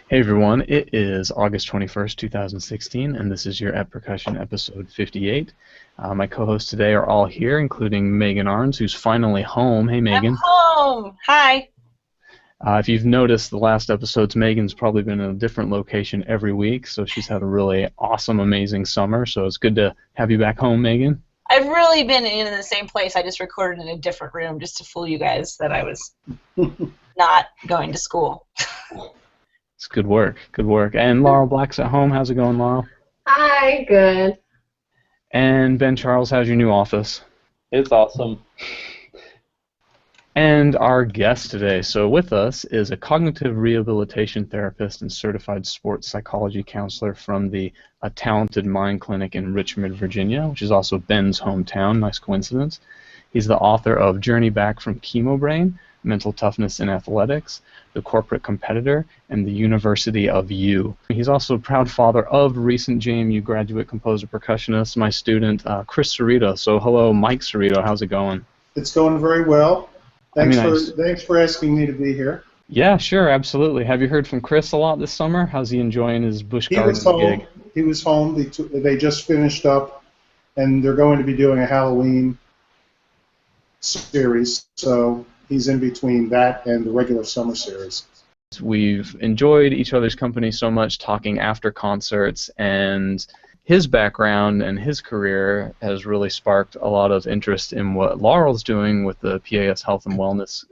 Hey everyone, it is August 21st, 2016, and this is your At Percussion episode 58. My co-hosts today are all here, including Megan Arns, who's finally home. Hey I'm Megan. home. Hi. If you've noticed the last episodes, Megan's probably been in a different location every week, so she's had a really awesome, amazing summer, so it's good to have you back home, Megan. I've really been in the same place. I just recorded in a different room just to fool you guys that I was not going to school. It's good work, good work. And Laurel Black's at home. How's it going, Laurel? Hi, good. And Ben Charles, how's your new office? It's awesome. And our guest today, so with us, is a cognitive rehabilitation therapist and certified sports psychology counselor from the A Talented Mind Clinic in Richmond, Virginia, which is also Ben's hometown. Nice coincidence. He's the author of Journey Back from Chemo Brain, Mental Toughness in Athletics, The Corporate Competitor, and The University of You. He's also a proud father of recent JMU graduate composer percussionist, my student, Chris Cerreto. So hello, Mike Cerreto. How's it going? It's going very well. Thanks for asking me to be here. Yeah, sure, absolutely. Have you heard from Chris a lot this summer? How's he enjoying his Busch Gardens gig? He was home. They just finished up, and they're going to be doing a Halloween series, so he's in between that and the regular summer series. We've enjoyed each other's company so much talking after concerts, and his background and his career has really sparked a lot of interest in what Laurel's doing with the PAS Health and Wellness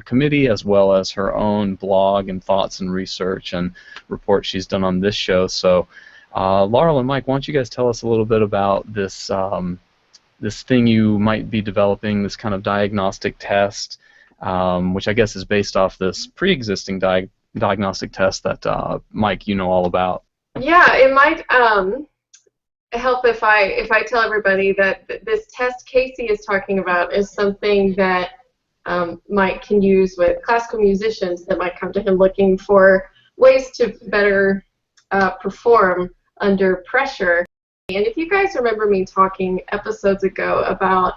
Committee, as well as her own blog and thoughts and research and reports she's done on this show. So, Laurel and Mike, why don't you guys tell us a little bit about this this thing you might be developing, this kind of diagnostic test, which I guess is based off this pre-existing diagnostic test that Mike, you know all about. Yeah, it might help if I tell everybody that this test Casey is talking about is something that Mike can use with classical musicians that might come to him looking for ways to better perform under pressure. And if you guys remember me talking episodes ago about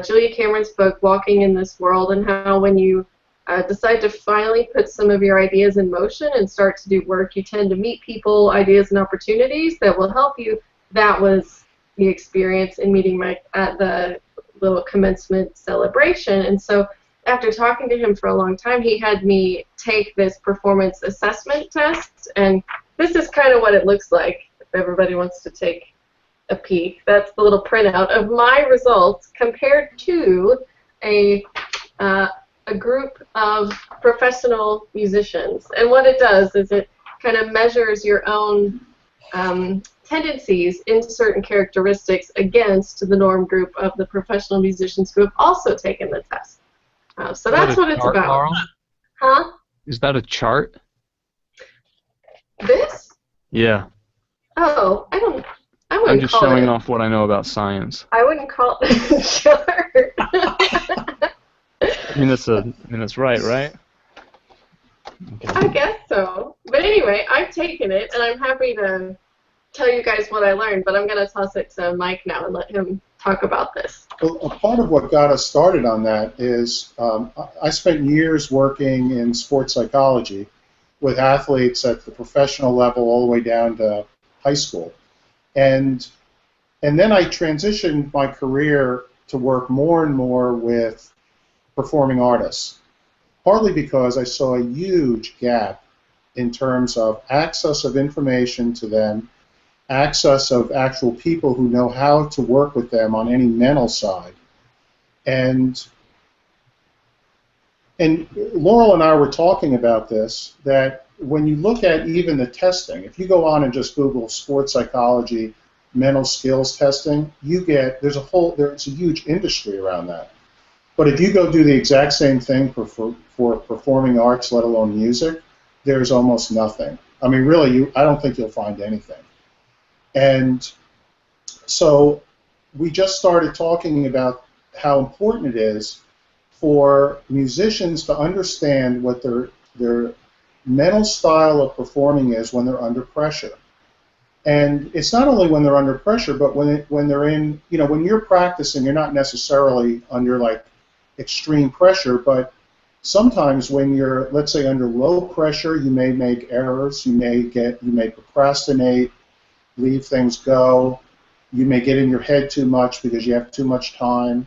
Julia Cameron's book, Walking in This World, and how when you decide to finally put some of your ideas in motion and start to do work, you tend to meet people, ideas, and opportunities that will help you. That was the experience in meeting Mike at the little commencement celebration. And so after talking to him for a long time, he had me take this performance assessment test. And this is kind of what it looks like if everybody wants to take a peek. That's the little printout of my results compared to a group of professional musicians. And what it does is it kind of measures your own tendencies in certain characteristics against the norm group of the professional musicians who have also taken the test. So that's what it's about. Laurel? Huh? Is that a chart? This? Yeah. Oh, I wouldn't I'm just call showing it. off what I know about science. I wouldn't call it a chart. I mean, that's right? Okay. I guess so. But anyway, I've taken it, and I'm happy to tell you guys what I learned, but I'm going to toss it to Mike now and let him talk about this. Well, a part of what got us started on that is I spent years working in sports psychology with athletes at the professional level all the way down to high school. And then I transitioned my career to work more and more with performing artists, partly because I saw a huge gap in terms of access of information to them, access of actual people who know how to work with them on any mental side. And Laurel and I were talking about this, that when you look at even the testing, if you go on and just Google sports psychology, mental skills testing, there's a huge industry around that. But if you go do the exact same thing for performing arts, let alone music, there's almost nothing. I mean, really, I don't think you'll find anything. And so we just started talking about how important it is for musicians to understand what their mental style of performing is when they're under pressure. And it's not only when they're under pressure, but when they're in, when you're practicing, you're not necessarily under like extreme pressure, but sometimes when you're, let's say, under low pressure, you may make errors, you may procrastinate, leave things go, you may get in your head too much because you have too much time.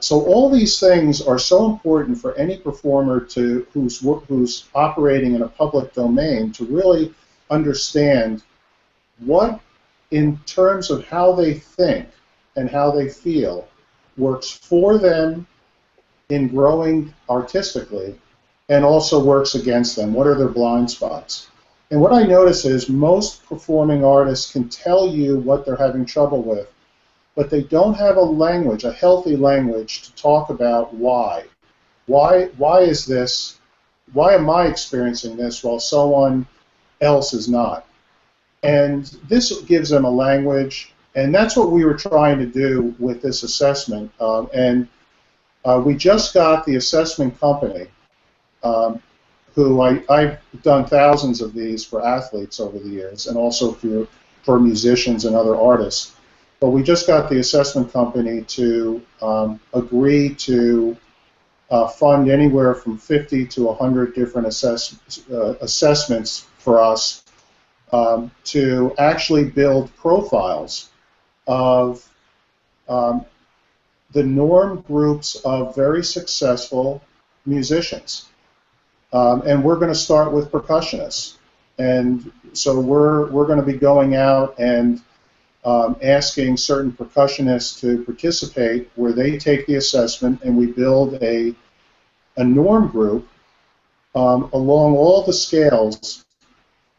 So all these things are so important for any performer who's operating in a public domain to really understand what, in terms of how they think and how they feel, works for them in growing artistically and also works against them. What are their blind spots? And what I notice is most performing artists can tell you what they're having trouble with, but they don't have a language, a healthy language, to talk about why. Why is this? Why am I experiencing this while someone else is not? And this gives them a language, and that's what we were trying to do with this assessment. We just got the assessment company, who I've done thousands of these for athletes over the years, and also for musicians and other artists. But we just got the assessment company to agree to fund anywhere from 50 to 100 different assessments for us to actually build profiles of the norm groups of very successful musicians. And we're going to start with percussionists. And so we're going to be going out and asking certain percussionists to participate, where they take the assessment and we build a norm group along all the scales,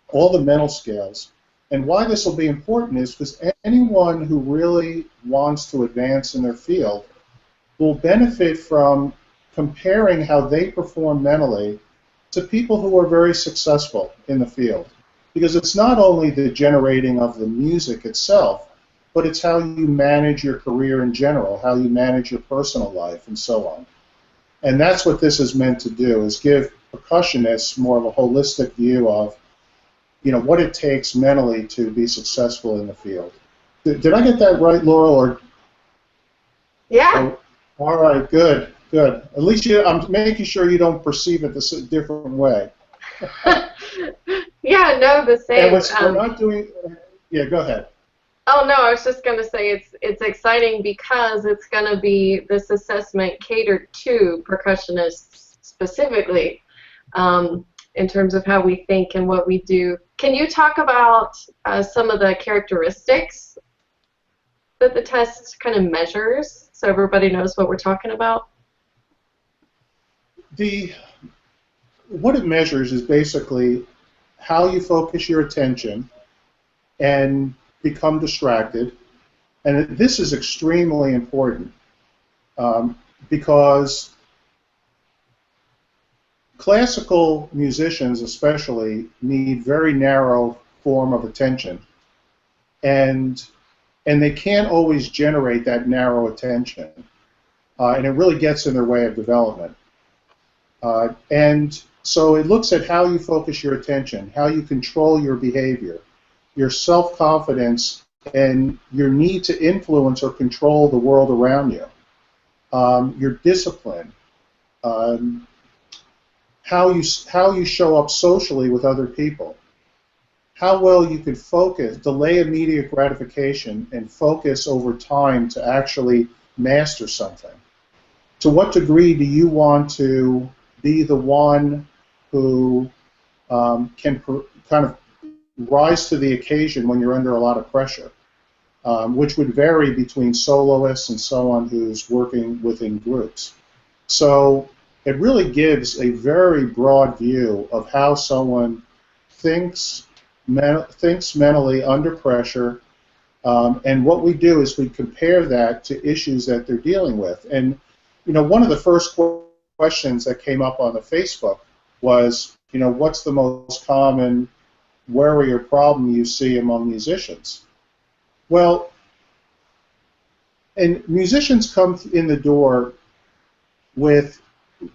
all the mental scales. And why this will be important is because anyone who really wants to advance in their field will benefit from comparing how they perform mentally to people who are very successful in the field. Because it's not only the generating of the music itself, but it's how you manage your career in general, how you manage your personal life, and so on. And that's what this is meant to do, is give percussionists more of a holistic view of, you know, what it takes mentally to be successful in the field. Did I get that right, Laurel? Or? Yeah. Oh, all right, good, good. At least I'm making sure you don't perceive it this a different way. Yeah, no, the same. And we're not doing. Yeah, go ahead. Oh no, I was just going to say it's exciting because it's going to be this assessment catered to percussionists specifically, in terms of how we think and what we do. Can you talk about some of the characteristics that the test kind of measures, so everybody knows what we're talking about? What it measures is basically how you focus your attention and become distracted. And this is extremely important because classical musicians especially need very narrow form of attention, and they can't always generate that narrow attention, and it really gets in their way of development. And so it looks at how you focus your attention, how you control your behavior, your self-confidence, and your need to influence or control the world around you, your discipline, how you show up socially with other people, how well you can focus, delay immediate gratification, and focus over time to actually master something. To what degree do you want to be the one who can kind of rise to the occasion when you're under a lot of pressure, which would vary between soloists and someone who's working within groups. So it really gives a very broad view of how someone thinks mentally under pressure, and what we do is we compare that to issues that they're dealing with. And you know, one of the first questions that came up on the Facebook was, you know, what's the most common worry or problem you see among musicians? Well, and musicians come in the door with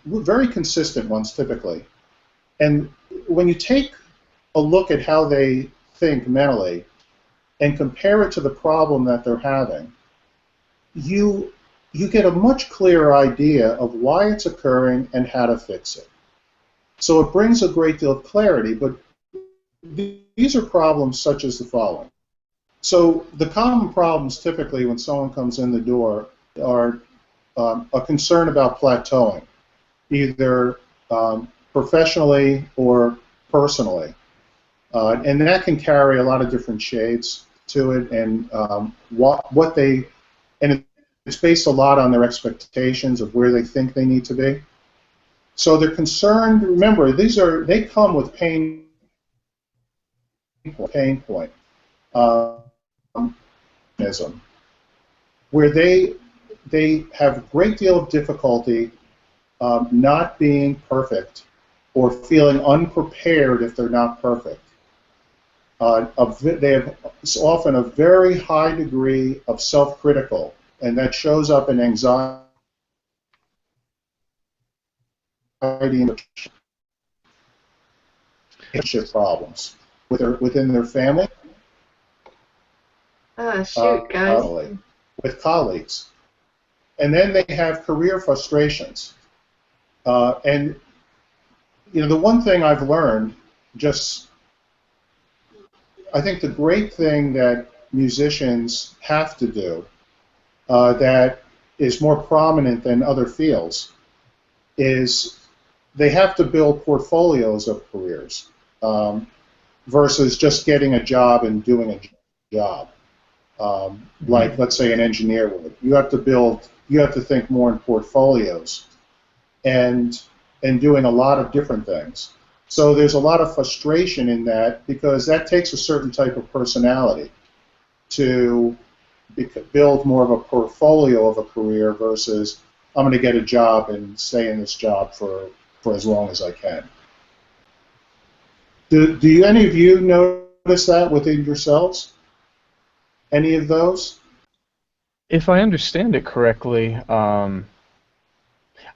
very consistent ones typically. And when you take a look at how they think mentally and compare it to the problem that they're having, you you get a much clearer idea of why it's occurring and how to fix it. So it brings a great deal of clarity, but these are problems such as the following. So the common problems typically when someone comes in the door are a concern about plateauing, either professionally or personally. And that can carry a lot of different shades to it, and it's based a lot on their expectations of where they think they need to be. So they're concerned. Remember, they come with pain point, where they have a great deal of difficulty not being perfect or feeling unprepared if they're not perfect. They have often a very high degree of self-critical, and that shows up in anxiety and relationship problems within their family, shoot, guys. with colleagues. And then they have career frustrations. And the one thing I've learned, I think the great thing that musicians have to do that is more prominent than other fields is they have to build portfolios of careers versus just getting a job and doing a job. Like, let's say, an engineer would. You have to think more in portfolios and doing a lot of different things. So there's a lot of frustration in that because that takes a certain type of personality to build more of a portfolio of a career versus I'm going to get a job and stay in this job for as long as I can. Do any of you notice that within yourselves? Any of those? If I understand it correctly, I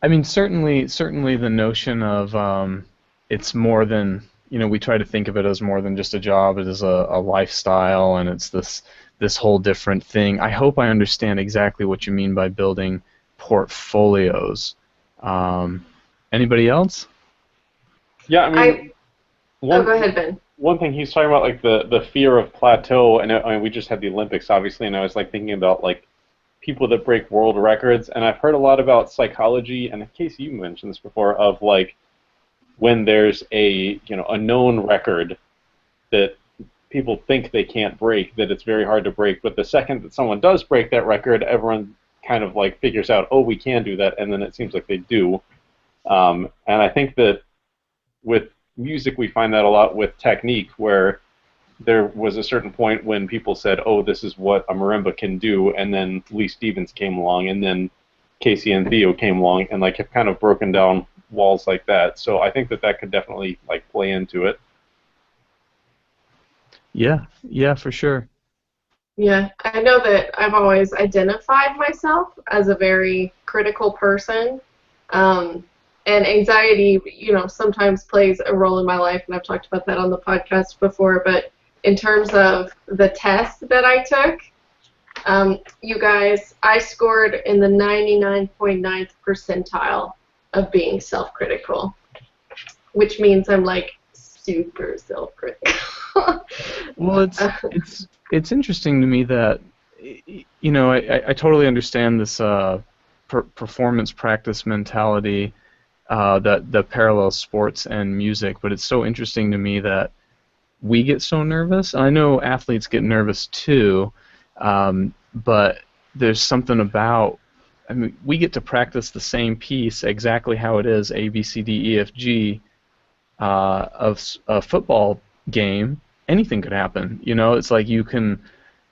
mean, certainly the notion of it's more than, we try to think of it as more than just a job. It is a lifestyle, and it's this whole different thing. I hope I understand exactly what you mean by building portfolios. Anybody else? Yeah, I mean, go ahead, Ben. One thing he's talking about, like the fear of plateau, and I mean, we just had the Olympics, obviously, and I was like thinking about like people that break world records, and I've heard a lot about psychology, and Casey, you mentioned this before, of like when there's a known record that people think they can't break, that it's very hard to break, but the second that someone does break that record, everyone kind of like figures out, oh, we can do that, and then it seems like they do. And I think that with music we find that a lot with technique, where there was a certain point when people said, oh, this is what a marimba can do, and then Lee Stevens came along, and then Casey and Theo came along, and like have kind of broken down walls like that. So I think that could definitely like play into it. Yeah, for sure. Yeah, I know that I've always identified myself as a very critical person. And anxiety, sometimes plays a role in my life, and I've talked about that on the podcast before, but in terms of the test that I took, you guys, I scored in the 99.9th percentile of being self-critical, which means I'm like super self-critical. Well, it's interesting to me that I totally understand this performance practice mentality that parallels sports and music, but it's so interesting to me that we get so nervous. I know athletes get nervous too, but there's something about, we get to practice the same piece exactly how it is, A, B, C, D, E, F, G, of a football game. Anything could happen. It's like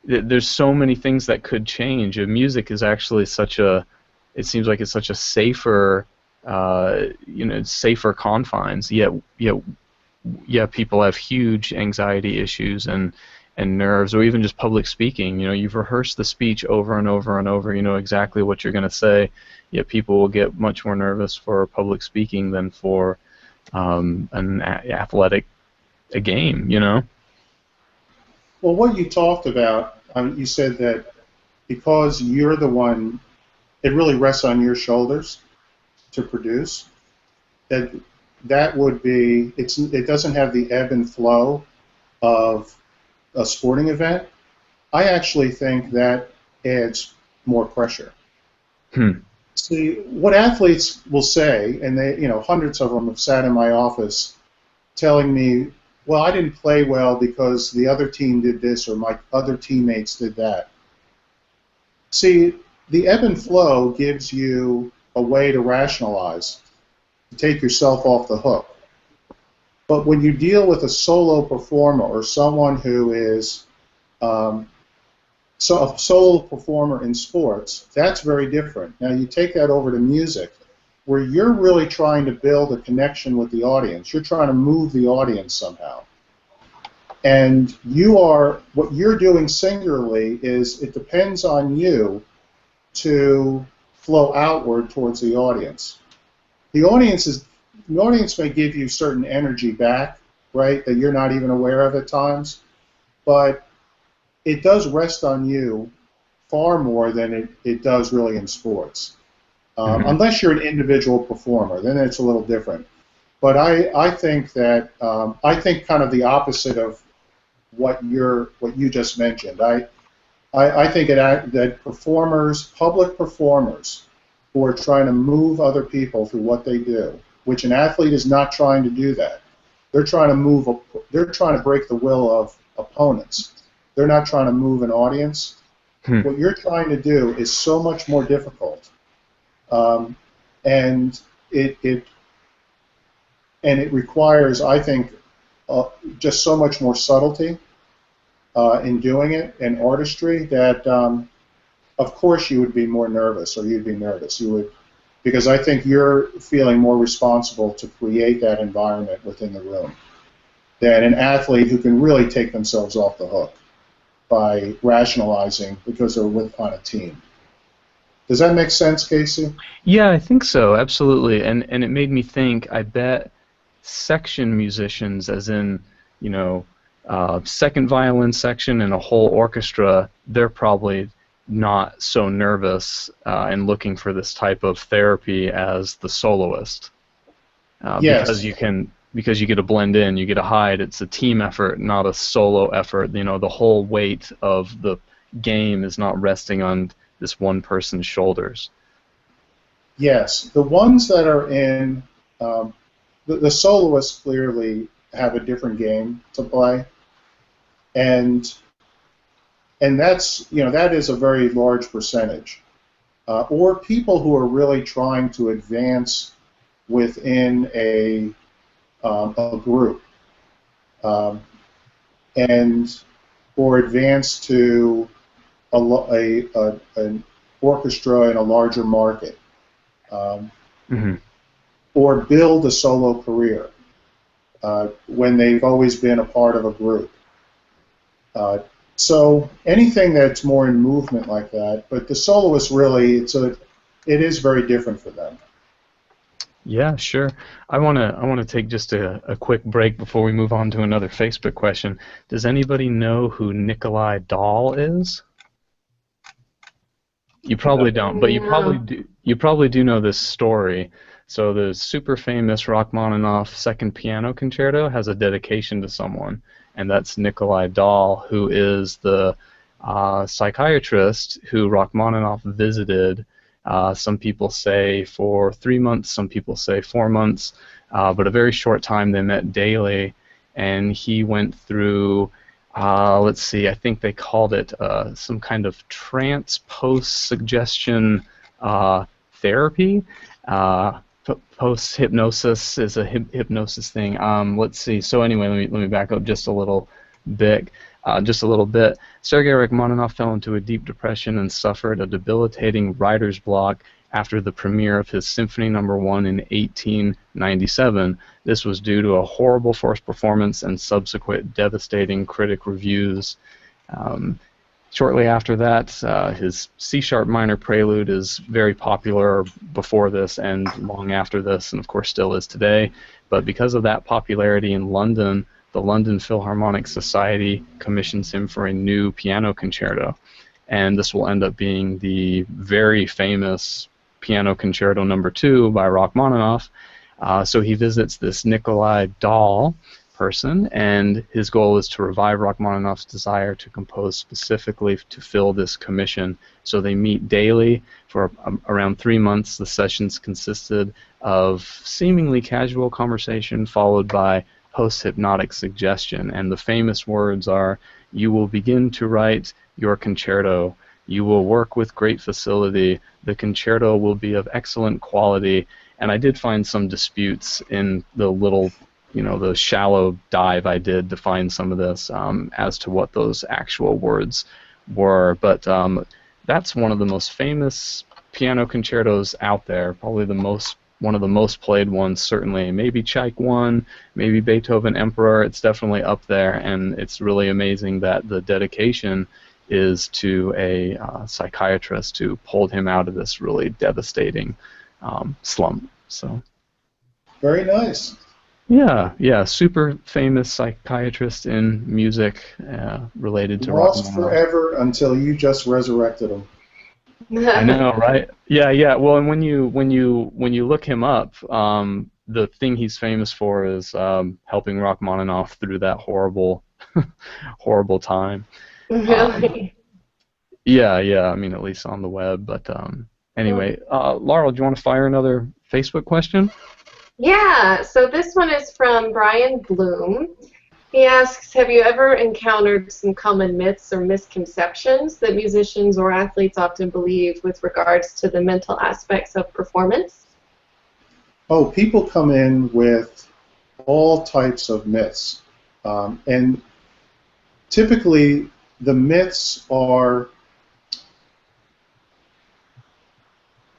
there's so many things that could change. Music is actually it seems like it's such a safer, safer confines. Yet people have huge anxiety issues and nerves, or even just public speaking. You've rehearsed the speech over and over and over. You know exactly what you're going to say. Yet people will get much more nervous for public speaking than for an athletic game. Well, what you talked about, you said that because you're the one it really rests on your shoulders to produce. That would be, it doesn't have the ebb and flow of a sporting event. I actually think that adds more pressure. See, what athletes will say, and hundreds of them have sat in my office telling me, well, I didn't play well because the other team did this or my other teammates did that. See, the ebb and flow gives you a way to rationalize, to take yourself off the hook. But when you deal with a solo performer or someone who is a solo performer in sports, that's very different. Now you take that over to music, where you're really trying to build a connection with the audience. You're trying to move the audience somehow. And what you're doing singularly is it depends on you to flow outward towards the audience. The audience may give you certain energy back, right, that you're not even aware of at times, but it does rest on you far more than it does really in sports. Unless you're an individual performer, then it's a little different. But I think that I think kind of the opposite of what you just mentioned. I think that public performers who are trying to move other people through what they do, which an athlete is not trying to do that. They're trying to break the will of opponents. They're not trying to move an audience. What you're trying to do is so much more difficult. And it requires, I think, just so much more subtlety in doing it and artistry that, of course, you would be more nervous, or you'd be nervous. You would, because I think you're feeling more responsible to create that environment within the room than an athlete who can really take themselves off the hook by rationalizing because they're on a team. Does that make sense, Casey? Yeah, I think so, absolutely. And it made me think, I bet section musicians, as in, second violin section in a whole orchestra, they're probably not so nervous and looking for this type of therapy as the soloist. Yes. Because you get to blend in, you get to hide. It's a team effort, not a solo effort. The whole weight of the game is not resting on this one person's shoulders. Yes, the ones that are in the soloists clearly have a different game to play, and that's that is a very large percentage, or people who are really trying to advance within a group, or advance to an orchestra in a larger market, or build a solo career when they've always been a part of a group. So anything that's more in movement like that, but the soloist really, it is very different for them. Yeah, sure. I want to take just a quick break before we move on to another Facebook question. Does anybody know who Nicolai Dahl is? You probably don't, but you probably do know this story. So the super famous Rachmaninoff Second Piano Concerto has a dedication to someone, and that's Nicolai Dahl, who is the psychiatrist who Rachmaninoff visited. Some people say for 3 months, some people say 4 months, but a very short time. They met daily, and he went through, let's see, I think they called it some kind of trance post-suggestion therapy. Post-hypnosis is a hypnosis thing. Let's see. So anyway, let me back up just a little bit. Sergei Rachmaninoff fell into a deep depression and suffered a debilitating writer's block after the premiere of his Symphony No. 1 in 1897. This was due to a horrible forced performance and subsequent devastating critic reviews. Shortly after that, his C-sharp minor prelude is very popular before this and long after this, and of course still is today. But because of that popularity in London, the London Philharmonic Society commissions him for a new piano concerto. and this will end up being the very famous Piano Concerto No. 2 by Rachmaninoff. So he visits this Nicolai Dahl person, and his goal is to revive Rachmaninoff's desire to compose specifically to fill this commission. So they meet daily for around 3 months. The sessions consisted of seemingly casual conversation followed by post-hypnotic suggestion, and the famous words are, "You will begin to write your concerto. You will work with great facility. The concerto will be of excellent quality." And I did find some disputes in the little, the shallow dive I did to find some of this as to what those actual words were. But that's one of the most famous piano concertos out there, probably one of the most played ones, certainly. Maybe Tchaik 1, maybe Beethoven Emperor. It's definitely up there, and it's really amazing that the dedication is to a psychiatrist who pulled him out of this really devastating slump. So. Very nice. Yeah, super famous psychiatrist in music related to Lost Rachmaninoff. forever until you just resurrected him. I know, right? Yeah. Well, and when you look him up, the thing he's famous for is helping Rachmaninoff through that horrible, horrible time. Really? Yeah. I mean, at least on the web. But anyway, Laurel, do you want to fire another Facebook question? Yeah, so this one is from Brian Blume. He asks, have you ever encountered some common myths or misconceptions that musicians or athletes often believe with regards to the mental aspects of performance? Oh, people come in with all types of myths. And typically the myths are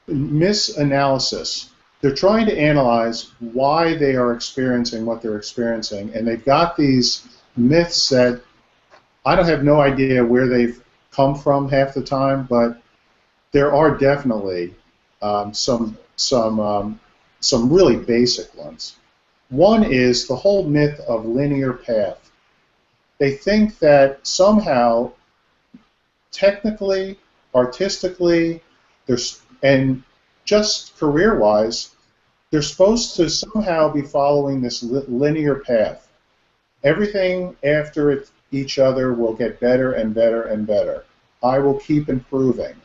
misanalysis. They're trying to analyze why they are experiencing what they're experiencing, and they've got these myths that I don't have no idea where they've come from half the time, but there are definitely some really basic ones. One is the whole myth of linear path. They think that somehow, technically, artistically, and just career-wise, they're supposed to somehow be following this linear path. Everything after each other will get better and better and better. I will keep improving.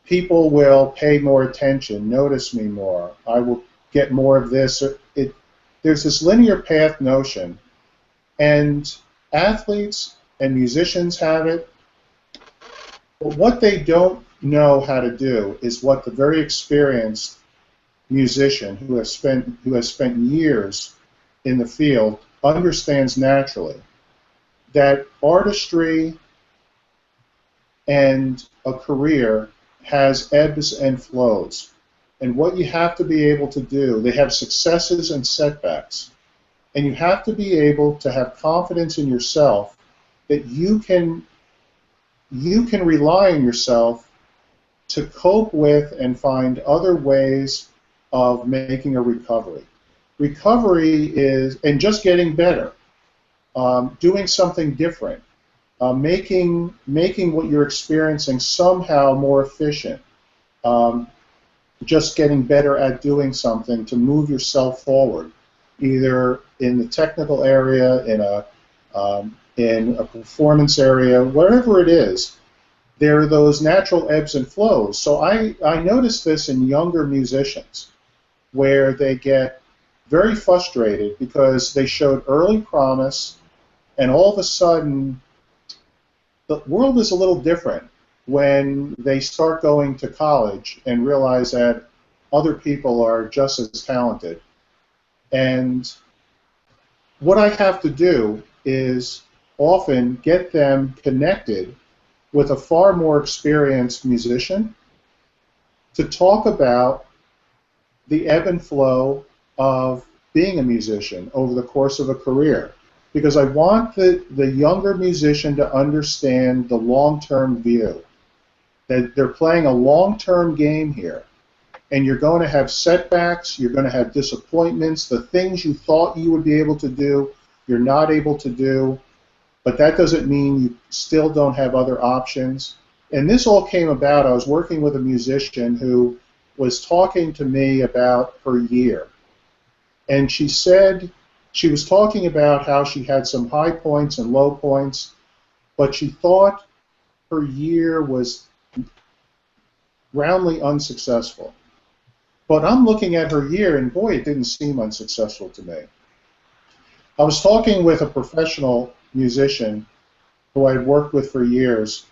People will pay more attention, notice me more. I will get more of this. There's this linear path notion, and athletes and musicians have it. But what they don't know how to do is what the very experienced musician who has spent years in the field understands naturally, that artistry and a career has ebbs and flows, and what you have to be able to do, they have successes and setbacks, and you have to be able to have confidence in yourself that you can rely on yourself to cope with and find other ways of making a recovery. Recovery is, and just getting better, doing something different, making what you're experiencing somehow more efficient, just getting better at doing something to move yourself forward, either in the technical area, in a performance area, wherever it is. There are those natural ebbs and flows. So I noticed this in younger musicians, where they get very frustrated because they showed early promise, and all of a sudden the world is a little different when they start going to college and realize that other people are just as talented. And what I have to do is often get them connected with a far more experienced musician to talk about the ebb and flow of being a musician over the course of a career. Because I want the younger musician to understand the long-term view, that they're playing a long-term game here. And you're going to have setbacks, you're going to have disappointments, the things you thought you would be able to do, you're not able to do. but that doesn't mean you still don't have other options. And this all came about, I was working with a musician who was talking to me about her year. And she said, she was talking about how she had some high points and low points, but she thought her year was roundly unsuccessful. But I'm looking at her year, and boy, it didn't seem unsuccessful to me. I was talking with a professional musician who I'd worked with for years,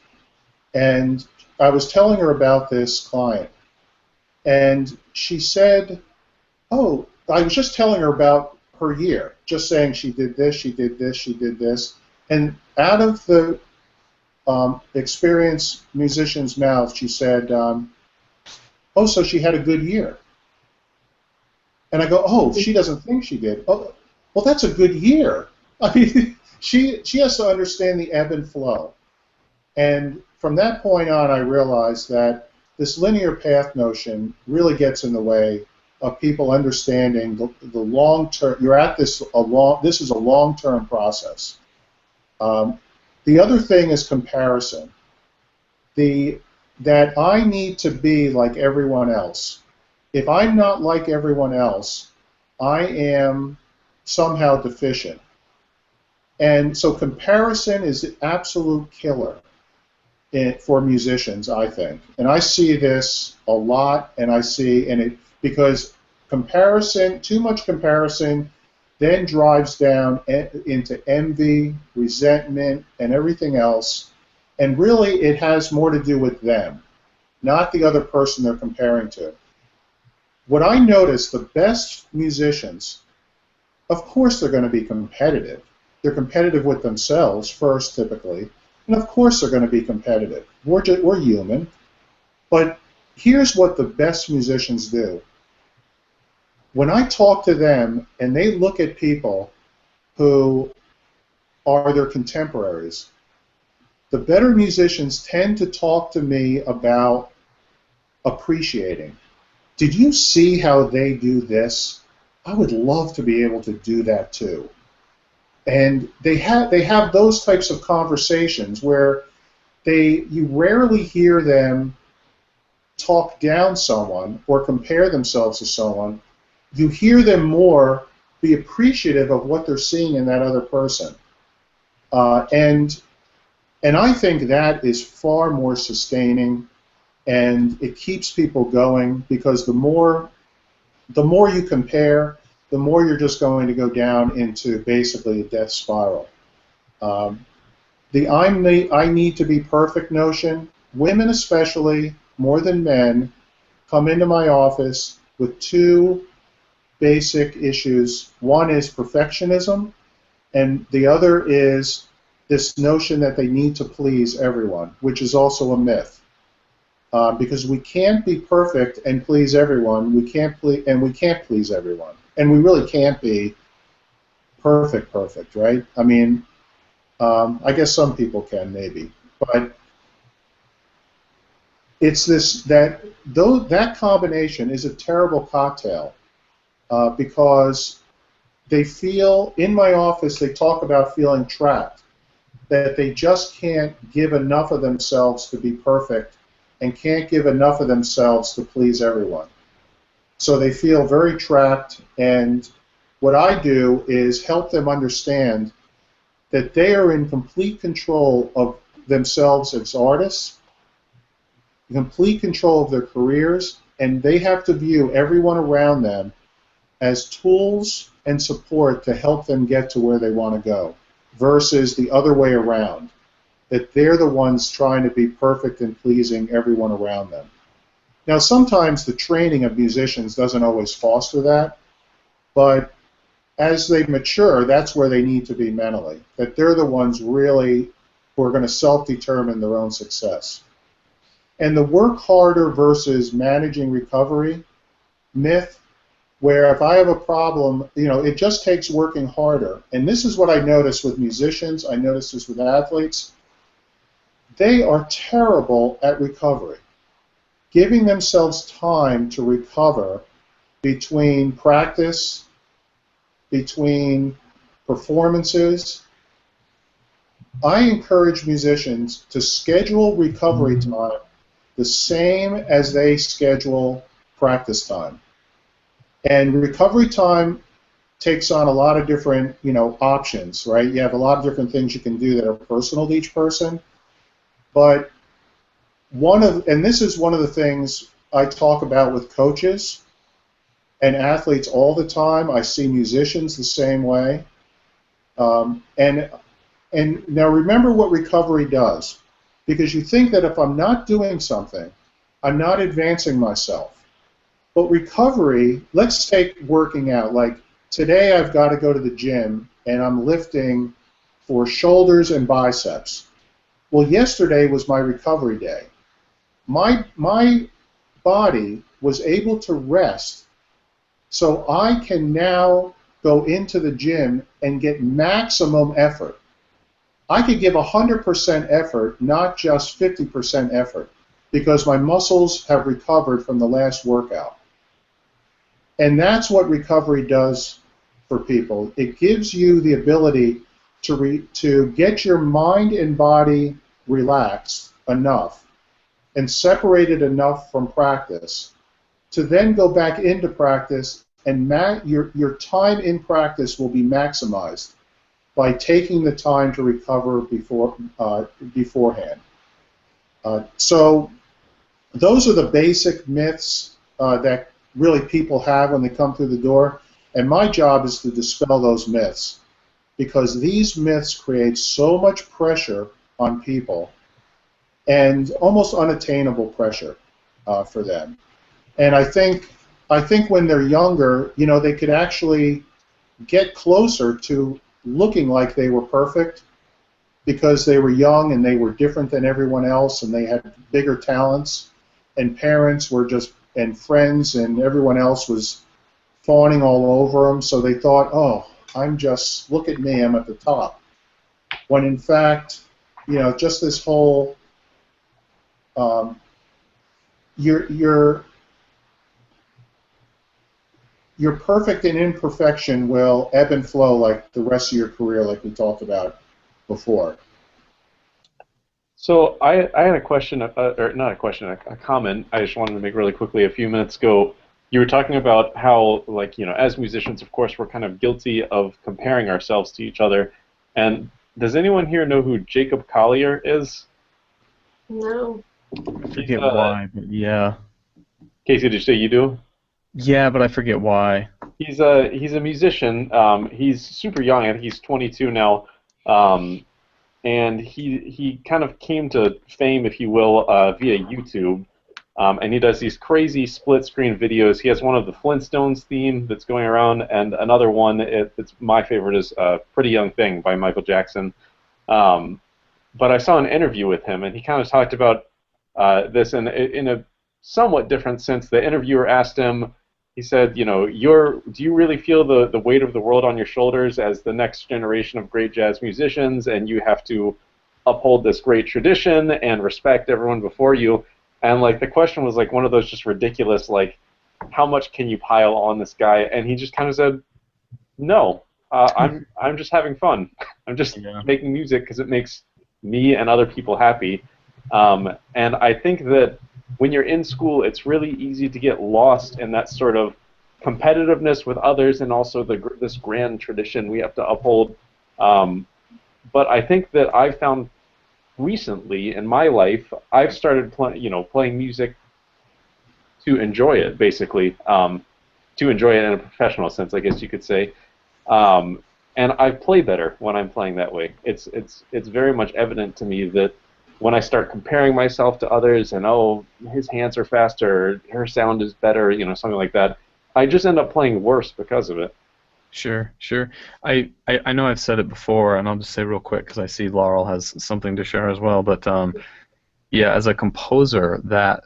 and I was telling her about this client. And she said, oh, I was just telling her about her year, just saying she did this, she did this, she did this. And out of the experienced musician's mouth, she said, oh, so she had a good year. And I go, oh, she doesn't think she did. Oh, well, that's a good year. I mean, she has to understand the ebb and flow. And from that point on, I realized that this linear path notion really gets in the way of people understanding the long term. You're at this this is a long-term process. The other thing is comparison. That I need to be like everyone else. If I'm not like everyone else, I am somehow deficient. And so comparison is the absolute killer for musicians, I think. And I see this a lot, and because comparison, too much comparison, then drives down into envy, resentment, and everything else. And really, it has more to do with them, not the other person they're comparing to. What I notice, the best musicians, of course they're going to be competitive. They're competitive with themselves first, typically, and of course they're going to be competitive. We're human. But here's what the best musicians do. When I talk to them and they look at people who are their contemporaries, the better musicians tend to talk to me about appreciating. Did you see how they do this? I would love to be able to do that too. And they have those types of conversations where you rarely hear them talk down someone or compare themselves to someone. You hear them more be appreciative of what they're seeing in that other person. And I think that is far more sustaining, and it keeps people going, because the more you compare, the more you're just going to go down into basically a death spiral. The I need to be perfect notion, women especially, more than men, come into my office with two basic issues. One is perfectionism, and the other is this notion that they need to please everyone, which is also a myth. Because we can't be perfect and please everyone. We can't please everyone, and we really can't be perfect, right? I mean, I guess some people can maybe, but it's that combination is a terrible cocktail, because they feel, in my office, they talk about feeling trapped, that they just can't give enough of themselves to be perfect and can't give enough of themselves to please everyone. So they feel very trapped, and what I do is help them understand that they are in complete control of themselves as artists, complete control of their careers, and they have to view everyone around them as tools and support to help them get to where they want to go, versus the other way around, that they're the ones trying to be perfect and pleasing everyone around them. Now, sometimes the training of musicians doesn't always foster that, but as they mature, that's where they need to be mentally, that they're the ones really who are going to self-determine their own success. And the work harder versus managing recovery myth, where if I have a problem, it just takes working harder. And this is what I notice with musicians, I notice this with athletes. They are terrible at recovery. Giving themselves time to recover between practice, between performances, I encourage musicians to schedule recovery time the schedule recovery time the same as they schedule practice time. And recovery time takes on a lot of different, options, right? You have a lot of different things you can do that are personal to each person. But this is one of the things I talk about with coaches and athletes all the time. I see musicians the same way. And now remember what recovery does, because you think that if I'm not doing something, I'm not advancing myself. But recovery, let's take working out. Like today I've got to go to the gym and I'm lifting for shoulders and biceps. Well, yesterday was my recovery day. My body was able to rest, so I can now go into the gym and get maximum effort. I could give 100% effort, not just 50% effort, because my muscles have recovered from the last workout. And that's what recovery does for people. It gives you the ability to get your mind and body relaxed enough and separated enough from practice to then go back into practice, and your time in practice will be maximized by taking the time to recover beforehand. So those are the basic myths that really people have when they come through the door, and my job is to dispel those myths, because these myths create so much pressure on people, and almost unattainable pressure for them. And I think when they're younger, they could actually get closer to looking like they were perfect because they were young and they were different than everyone else and they had bigger talents, and parents were and friends and everyone else was fawning all over them, so they thought, oh, look at me, I'm at the top. When in fact, just this whole your perfect and imperfection will ebb and flow like the rest of your career, like we talked about before. So I had a question, or not a question, a comment I just wanted to make really quickly. A few minutes ago, you were talking about how, as musicians, of course, we're kind of guilty of comparing ourselves to each other. And does anyone here know who Jacob Collier is? No. I forget why, but yeah. Casey, did you say you do? Yeah, but I forget why. He's a musician. He's super young. I think he's 22 now. And he kind of came to fame, if you will, via YouTube. And he does these crazy split-screen videos. He has one of the Flintstones theme that's going around, and another one that's my favorite is Pretty Young Thing by Michael Jackson. But I saw an interview with him, and he kind of talked about this in a somewhat different sense. The interviewer asked him, he said, do you really feel the weight of the world on your shoulders as the next generation of great jazz musicians, and you have to uphold this great tradition and respect everyone before you? And the question was one of those just ridiculous, how much can you pile on this guy? And he just kind of said, no, I'm just having fun. I'm just making music because it makes me and other people happy. And I think that when you're in school, it's really easy to get lost in that sort of competitiveness with others, and also this grand tradition we have to uphold. But I think that I've found recently in my life, I've started playing music to enjoy it, basically, to enjoy it in a professional sense, I guess you could say. And I play better when I'm playing that way. It's very much evident to me that when I start comparing myself to others and, oh, his hands are faster, her sound is better, something like that, I just end up playing worse because of it. Sure. I know I've said it before, and I'll just say real quick because I see Laurel has something to share as well. But yeah, as a composer, that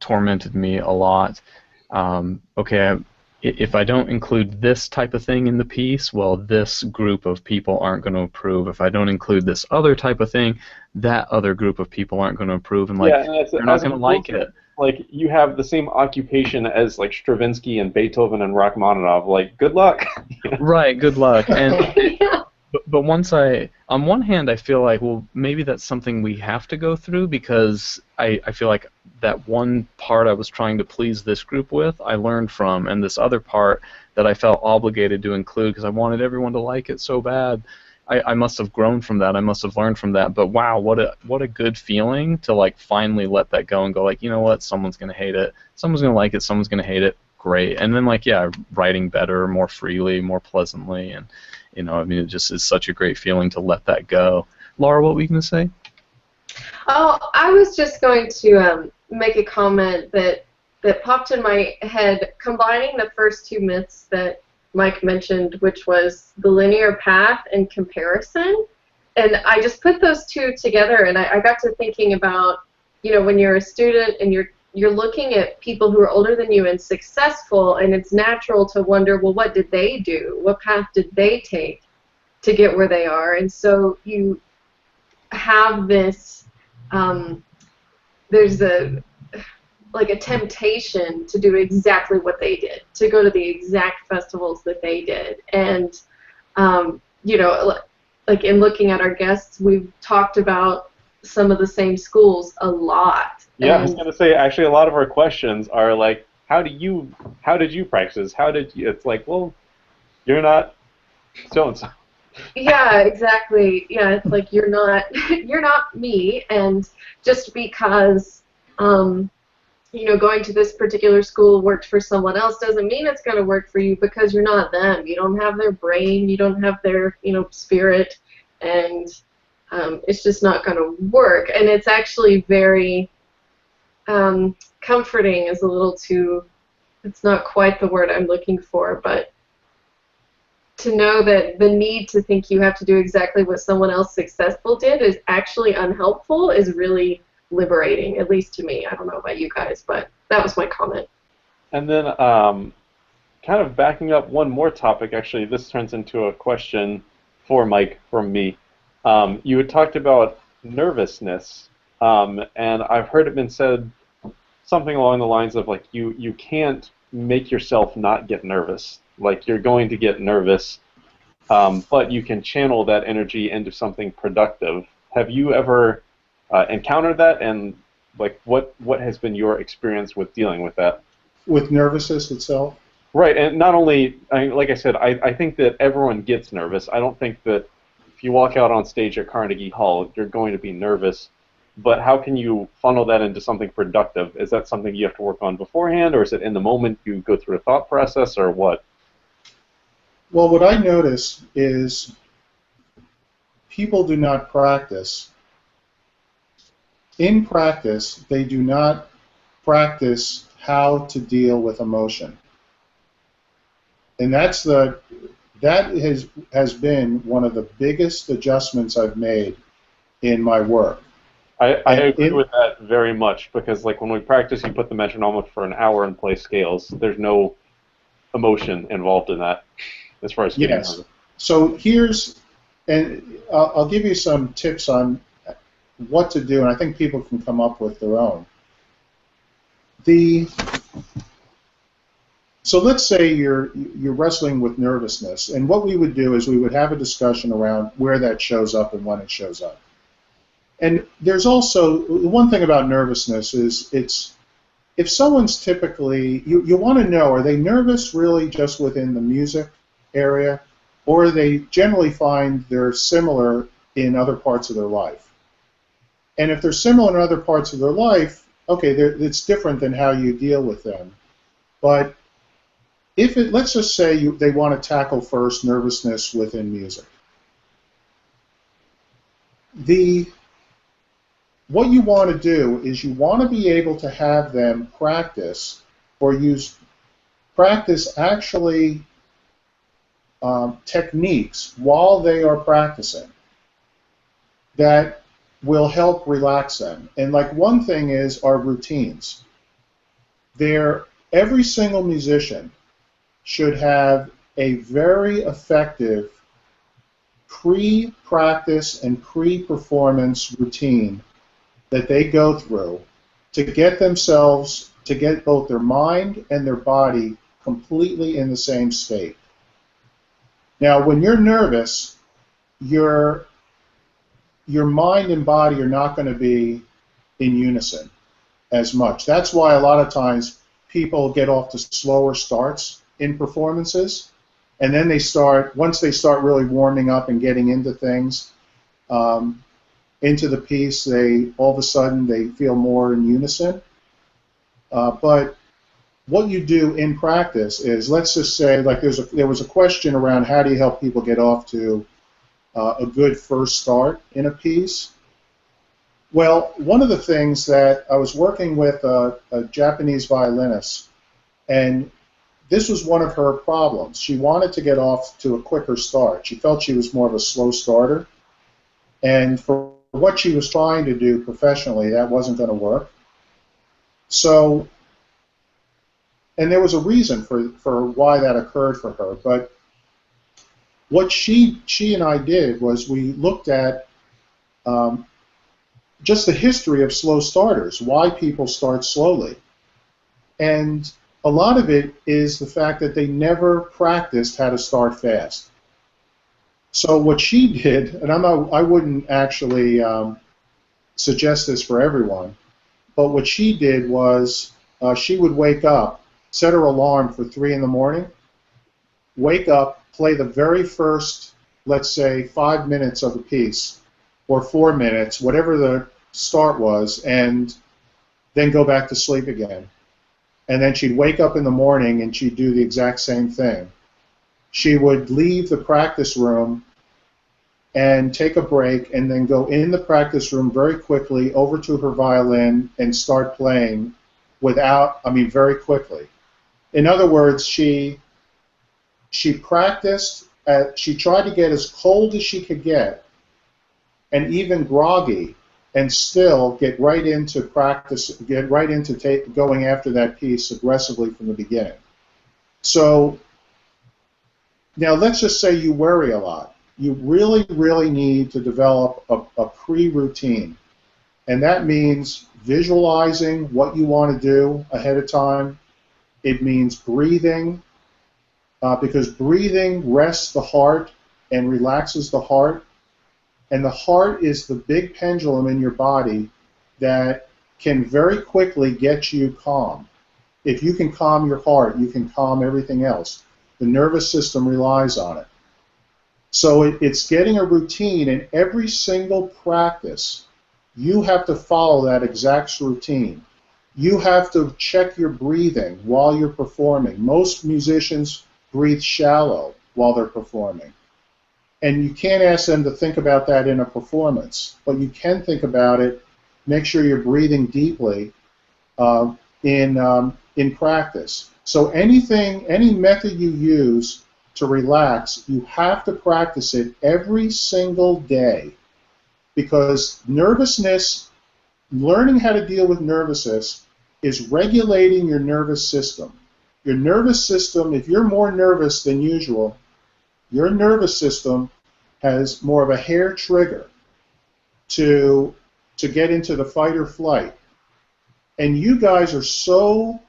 tormented me a lot. Okay, if I don't include this type of thing in the piece, well, this group of people aren't going to approve. If I don't include this other type of thing, that other group of people aren't going to approve, and they're not going to like it. You have the same occupation as Stravinsky and Beethoven and Rachmaninoff. Good luck. Right, good luck. And But once on one hand, I feel like, well, maybe that's something we have to go through, because I feel like that one part I was trying to please this group with, I learned from, and this other part that I felt obligated to include because I wanted everyone to like it so bad, I must have grown from that. I must have learned from that. But wow, what a good feeling to like finally let that go and go like, you know what, someone's gonna hate it, someone's gonna like it, someone's gonna hate it. Great. And then like, yeah, writing better, more freely, more pleasantly, and I mean, it just is such a great feeling to let that go. Laura, what were you gonna say? Oh, I was just going to make a comment that popped in my head, combining the first two myths that Mike mentioned, which was the linear path and comparison. And I just put those two together, and I got to thinking about, when you're a student and you're looking at people who are older than you and successful, and it's natural to wonder, well, what did they do? What path did they take to get where they are? And so you have this, there's a temptation to do exactly what they did, to go to the exact festivals that they did. And, like in looking at our guests, we've talked about some of the same schools a lot. Yeah, I was going to say, actually, a lot of our questions are like, how did you practice? It's like, well, you're not so-and-so. Yeah, exactly. Yeah, it's like you're not me, and just because going to this particular school worked for someone else doesn't mean it's going to work for you, because you're not them. You don't have their brain, you don't have their spirit, and it's just not going to work. And it's actually very comforting is a little too, it's not quite the word I'm looking for, but to know that the need to think you have to do exactly what someone else successful did is actually unhelpful is really liberating, at least to me. I don't know about you guys, but that was my comment. And then kind of backing up one more topic, actually, this turns into a question for Mike from me. You had talked about nervousness, and I've heard it been said something along the lines of like you can't make yourself not get nervous. Like you're going to get nervous, but you can channel that energy into something productive. Have you ever encountered that, and like what has been your experience with dealing with that? With nervousness itself? Right, and not only, like I said, I think that everyone gets nervous. I don't think that if you walk out on stage at Carnegie Hall, you're going to be nervous. But how can you funnel that into something productive? Is that something you have to work on beforehand, or is it in the moment you go through a thought process, or what? Well, what I notice is people do not practice. In practice, they do not practice how to deal with emotion. And that has been one of the biggest adjustments I've made in my work. I agree with that very much, because like when we practice, you put the metronome up for an hour and play scales. There's no emotion involved in that, as far as getting nervous. So I'll give you some tips on what to do, and I think people can come up with their own. So let's say you're wrestling with nervousness, and what we would do is we would have a discussion around where that shows up and when it shows up. And there's also one thing about nervousness is if someone's typically, you want to know, are they nervous really just within the music area, or they generally find they're similar in other parts of their life? And if they're similar in other parts of their life, okay, it's different than how you deal with them. But let's just say they want to tackle first nervousness within music. What you want to do is you want to be able to have them practice actually techniques while they are practicing that will help relax them. And like one thing is our routines. Every single musician should have a very effective pre-practice and pre-performance routine that they go through to get both their mind and their body completely in the same state. Now, when you're nervous, your mind and body are not going to be in unison as much. That's why a lot of times people get off to slower starts in performances, and then once they start really warming up and getting into things, into the piece, all of a sudden they feel more in unison. But what you do in practice is, let's just say, like there was a question around how do you help people get off to a good first start in a piece. Well, one of the things that I was working with a Japanese violinist, and this was one of her problems. She wanted to get off to a quicker start. She felt she was more of a slow starter, and for what she was trying to do professionally, that wasn't going to work. So, and there was a reason for why that occurred for her, but what she and I did was we looked at just the history of slow starters, why people start slowly. And a lot of it is the fact that they never practiced how to start fast. So what she did, and I wouldn't actually suggest this for everyone, but what she did was she would wake up, set her alarm for 3 in the morning, wake up, play the very first, let's say, 5 minutes of a piece, or 4 minutes, whatever the start was, and then go back to sleep again. And then she'd wake up in the morning and she'd do the exact same thing. She would leave the practice room and take a break and then go in the practice room very quickly over to her violin and start playing very quickly. In other words, she practiced, she tried to get as cold as she could get and even groggy and still get right into practice, get right into going after that piece aggressively from the beginning. So now let's just say you worry a lot. You really, really need to develop a pre-routine. And that means visualizing what you want to do ahead of time. It means breathing, because breathing rests the heart and relaxes the heart. And the heart is the big pendulum in your body that can very quickly get you calm. If you can calm your heart, you can calm everything else. The nervous system relies on it. So it's getting a routine, and every single practice, you have to follow that exact routine. You have to check your breathing while you're performing. Most musicians breathe shallow while they're performing. And you can't ask them to think about that in a performance, but you can think about it, make sure you're breathing deeply in practice. So any method you use to relax, you have to practice it every single day, because nervousness, learning how to deal with nervousness, is regulating your nervous system. Your nervous system, if you're more nervous than usual, your nervous system has more of a hair trigger to get into the fight or flight. And you guys are so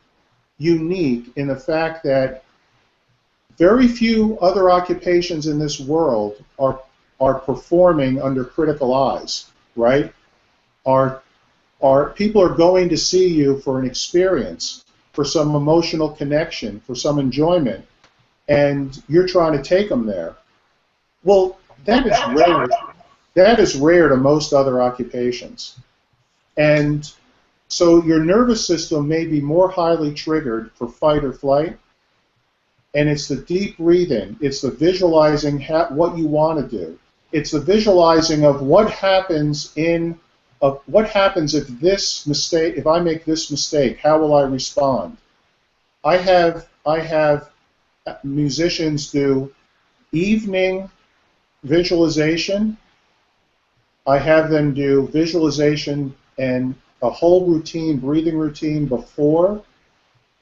unique in the fact that very few other occupations in this world are performing under critical eyes, right? People are going to see you for an experience, for some emotional connection, for some enjoyment, and you're trying to take them there. Well, that is rare. That is rare to most other occupations. And so your nervous system may be more highly triggered for fight or flight, and it's the deep breathing, it's the visualizing what you want to do. It's the visualizing of what happens if I make this mistake, how will I respond? I have musicians do evening visualization. I have them do visualization and a whole routine, breathing routine before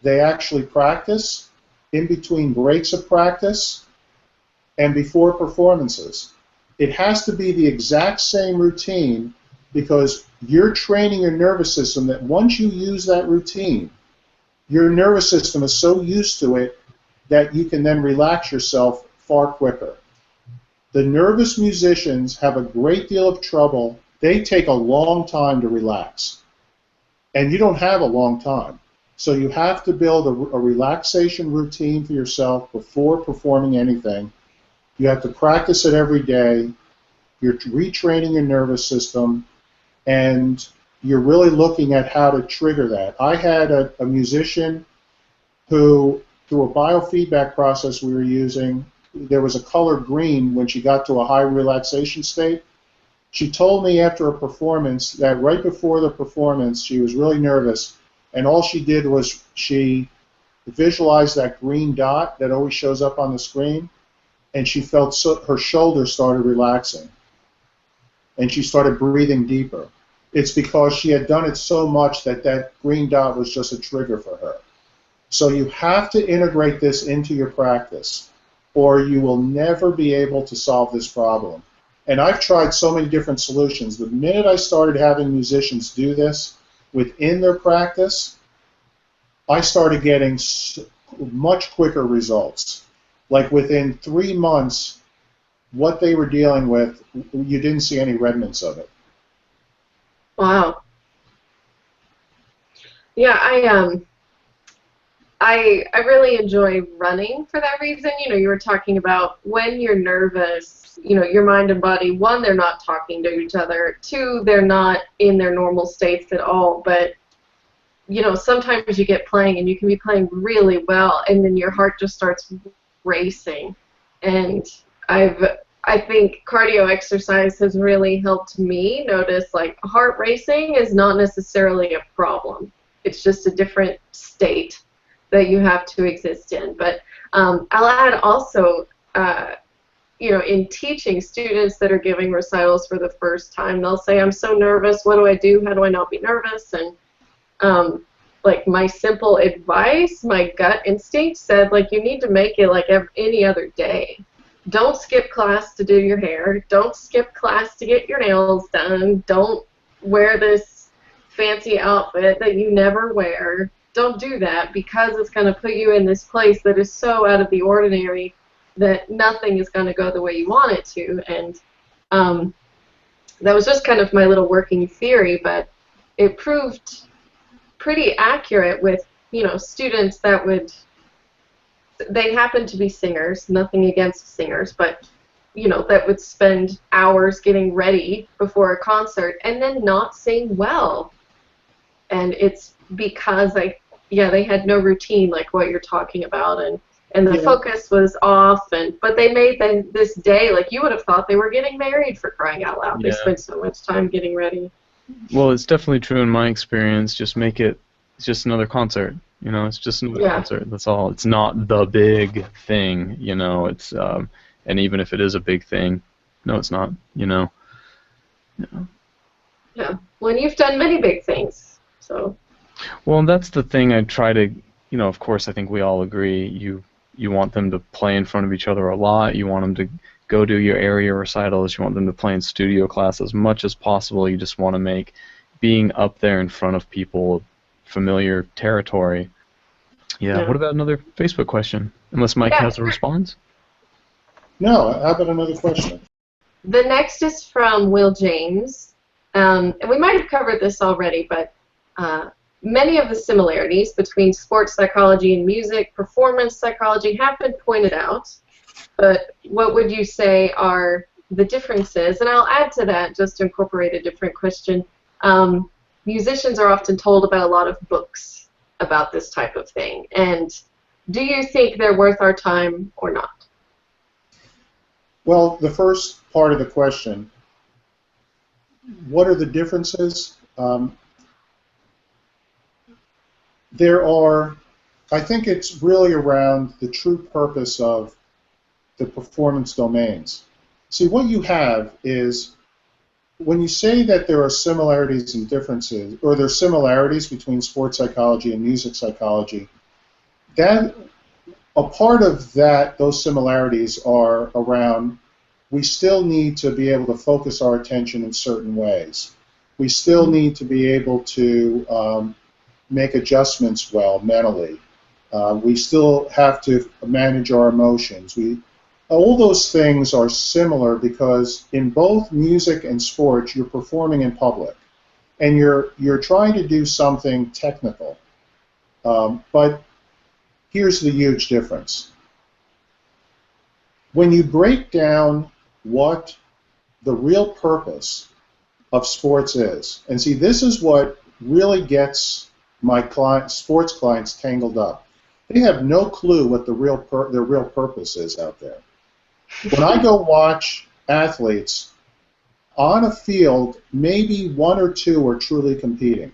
they actually practice, in between breaks of practice, and before performances. It has to be the exact same routine, because you're training your nervous system that once you use that routine, your nervous system is so used to it that you can then relax yourself far quicker. The nervous musicians have a great deal of trouble. They take a long time to relax. And you don't have a long time. So you have to build a relaxation routine for yourself before performing anything. You have to practice it every day. You're retraining your nervous system, and you're really looking at how to trigger that. I had a musician who, through a biofeedback process we were using, there was a color green when she got to a high relaxation state. She told me after a performance that right before the performance she was really nervous, and all she did was she visualized that green dot that always shows up on the screen, and she felt her shoulders started relaxing, and she started breathing deeper. It's because she had done it so much that that green dot was just a trigger for her. So you have to integrate this into your practice, or you will never be able to solve this problem. And I've tried so many different solutions. The minute I started having musicians do this within their practice, I started getting much quicker results. Like within 3 months, what they were dealing with, you didn't see any remnants of it. Wow. Yeah, I really enjoy running for that reason. You know, you were talking about when you're nervous, you know, your mind and body, one, they're not talking to each other. Two, they're not in their normal states at all. But, you know, sometimes you get playing and you can be playing really well and then your heart just starts racing. And I think cardio exercise has really helped me notice, like, heart racing is not necessarily a problem. It's just a different state that you have to exist in. But I'll add also, you know, in teaching students that are giving recitals for the first time, they'll say, I'm so nervous, what do I do? How do I not be nervous? And like my simple advice, my gut instinct said, like, you need to make it like any other day. Don't skip class to do your hair. Don't skip class to get your nails done. Don't wear this fancy outfit that you never wear. Don't do that, because it's going to put you in this place that is so out of the ordinary that nothing is going to go the way you want it to. And that was just kind of my little working theory, but it proved pretty accurate with, you know, students that would, they happen to be singers, nothing against singers, but, you know, that would spend hours getting ready before a concert and then not sing well. And it's because they had no routine like what you're talking about, and the focus was off, but they made this day, like, you would have thought they were getting married, for crying out loud. Yeah. They spent so much time getting ready. Well, it's definitely true in my experience. Just make it, it's just another concert. You know, it's just another concert. That's all. It's not the big thing. You know, it's and even if it is a big thing, no, it's not. You know. Yeah. Well, you've done many big things, so. Well, that's the thing I try to, you know, of course, I think we all agree. You want them to play in front of each other a lot. You want them to go do your area recitals. You want them to play in studio class as much as possible. You just want to make being up there in front of people familiar territory. Yeah. What about another Facebook question? Unless Mike has a response? No, how about another question? The next is from Will James. And we might have covered this already, but many of the similarities between sports psychology and music performance psychology have been pointed out. But what would you say are the differences? And I'll add to that, just to incorporate a different question. Musicians are often told about a lot of books about this type of thing. And do you think they're worth our time or not? Well, the first part of the question, what are the differences? There are, I think it's really around the true purpose of the performance domains. See, what you have is, when you say that there are similarities and differences, or there are similarities between sports psychology and music psychology, that a part of that, those similarities are around, we still need to be able to focus our attention in certain ways. We still need to be able to make adjustments well mentally. We still have to manage our emotions. all those things are similar because in both music and sports, you're performing in public, and you're trying to do something technical. But here's the huge difference. When you break down what the real purpose of sports is, and see, this is what really gets my sports clients tangled up. They have no clue what their real purpose is out there. When I go watch athletes on a field, maybe one or two are truly competing.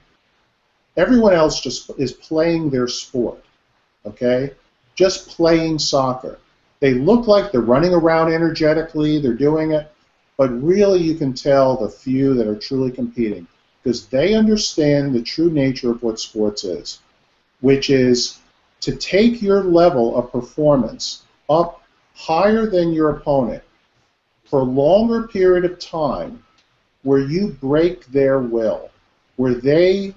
Everyone else just is playing their sport, okay? Just playing soccer. They look like they're running around energetically, they're doing it, but really you can tell the few that are truly competing because they understand the true nature of what sports is, which is to take your level of performance up higher than your opponent for a longer period of time where you break their will, where they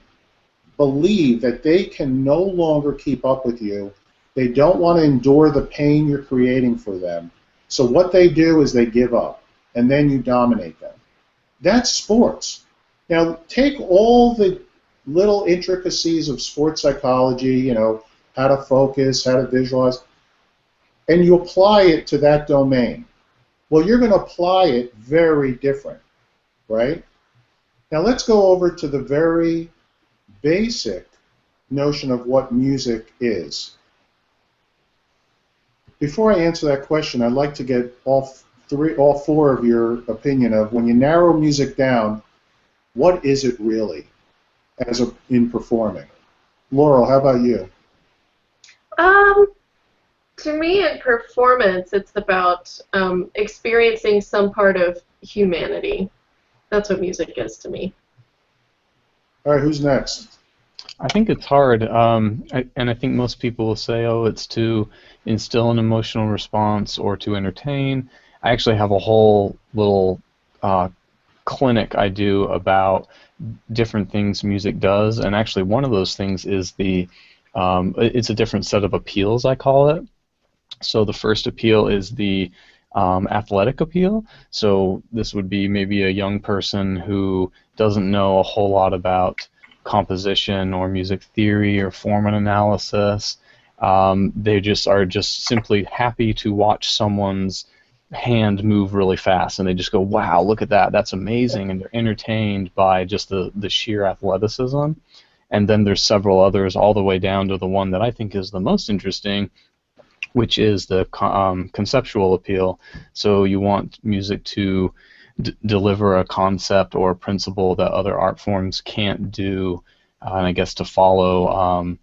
believe that they can no longer keep up with you. They don't want to endure the pain you're creating for them. So what they do is they give up, and then you dominate them. That's sports. Now, take all the little intricacies of sports psychology, you know, how to focus, how to visualize, and you apply it to that domain. Well, you're going to apply it very different, right? Now let's go over to the very basic notion of what music is. Before I answer that question, I'd like to get all four of your opinion of when you narrow music down, what is it really in performing? Laurel, how about you? To me, in performance, it's about experiencing some part of humanity. That's what music is to me. All right, who's next? I think it's hard, and I think most people will say, oh, it's to instill an emotional response or to entertain. I actually have a whole little clinic I do about different things music does, and actually one of those things is it's a different set of appeals, I call it. So the first appeal is the athletic appeal. So this would be maybe a young person who doesn't know a whole lot about composition or music theory or form and analysis. They are just simply happy to watch someone's hand move really fast, and they just go, wow, look at that, that's amazing, and they're entertained by just the sheer athleticism. And then there's several others all the way down to the one that I think is the most interesting, which is the conceptual appeal. So you want music to deliver a concept or a principle that other art forms can't do, and I guess to follow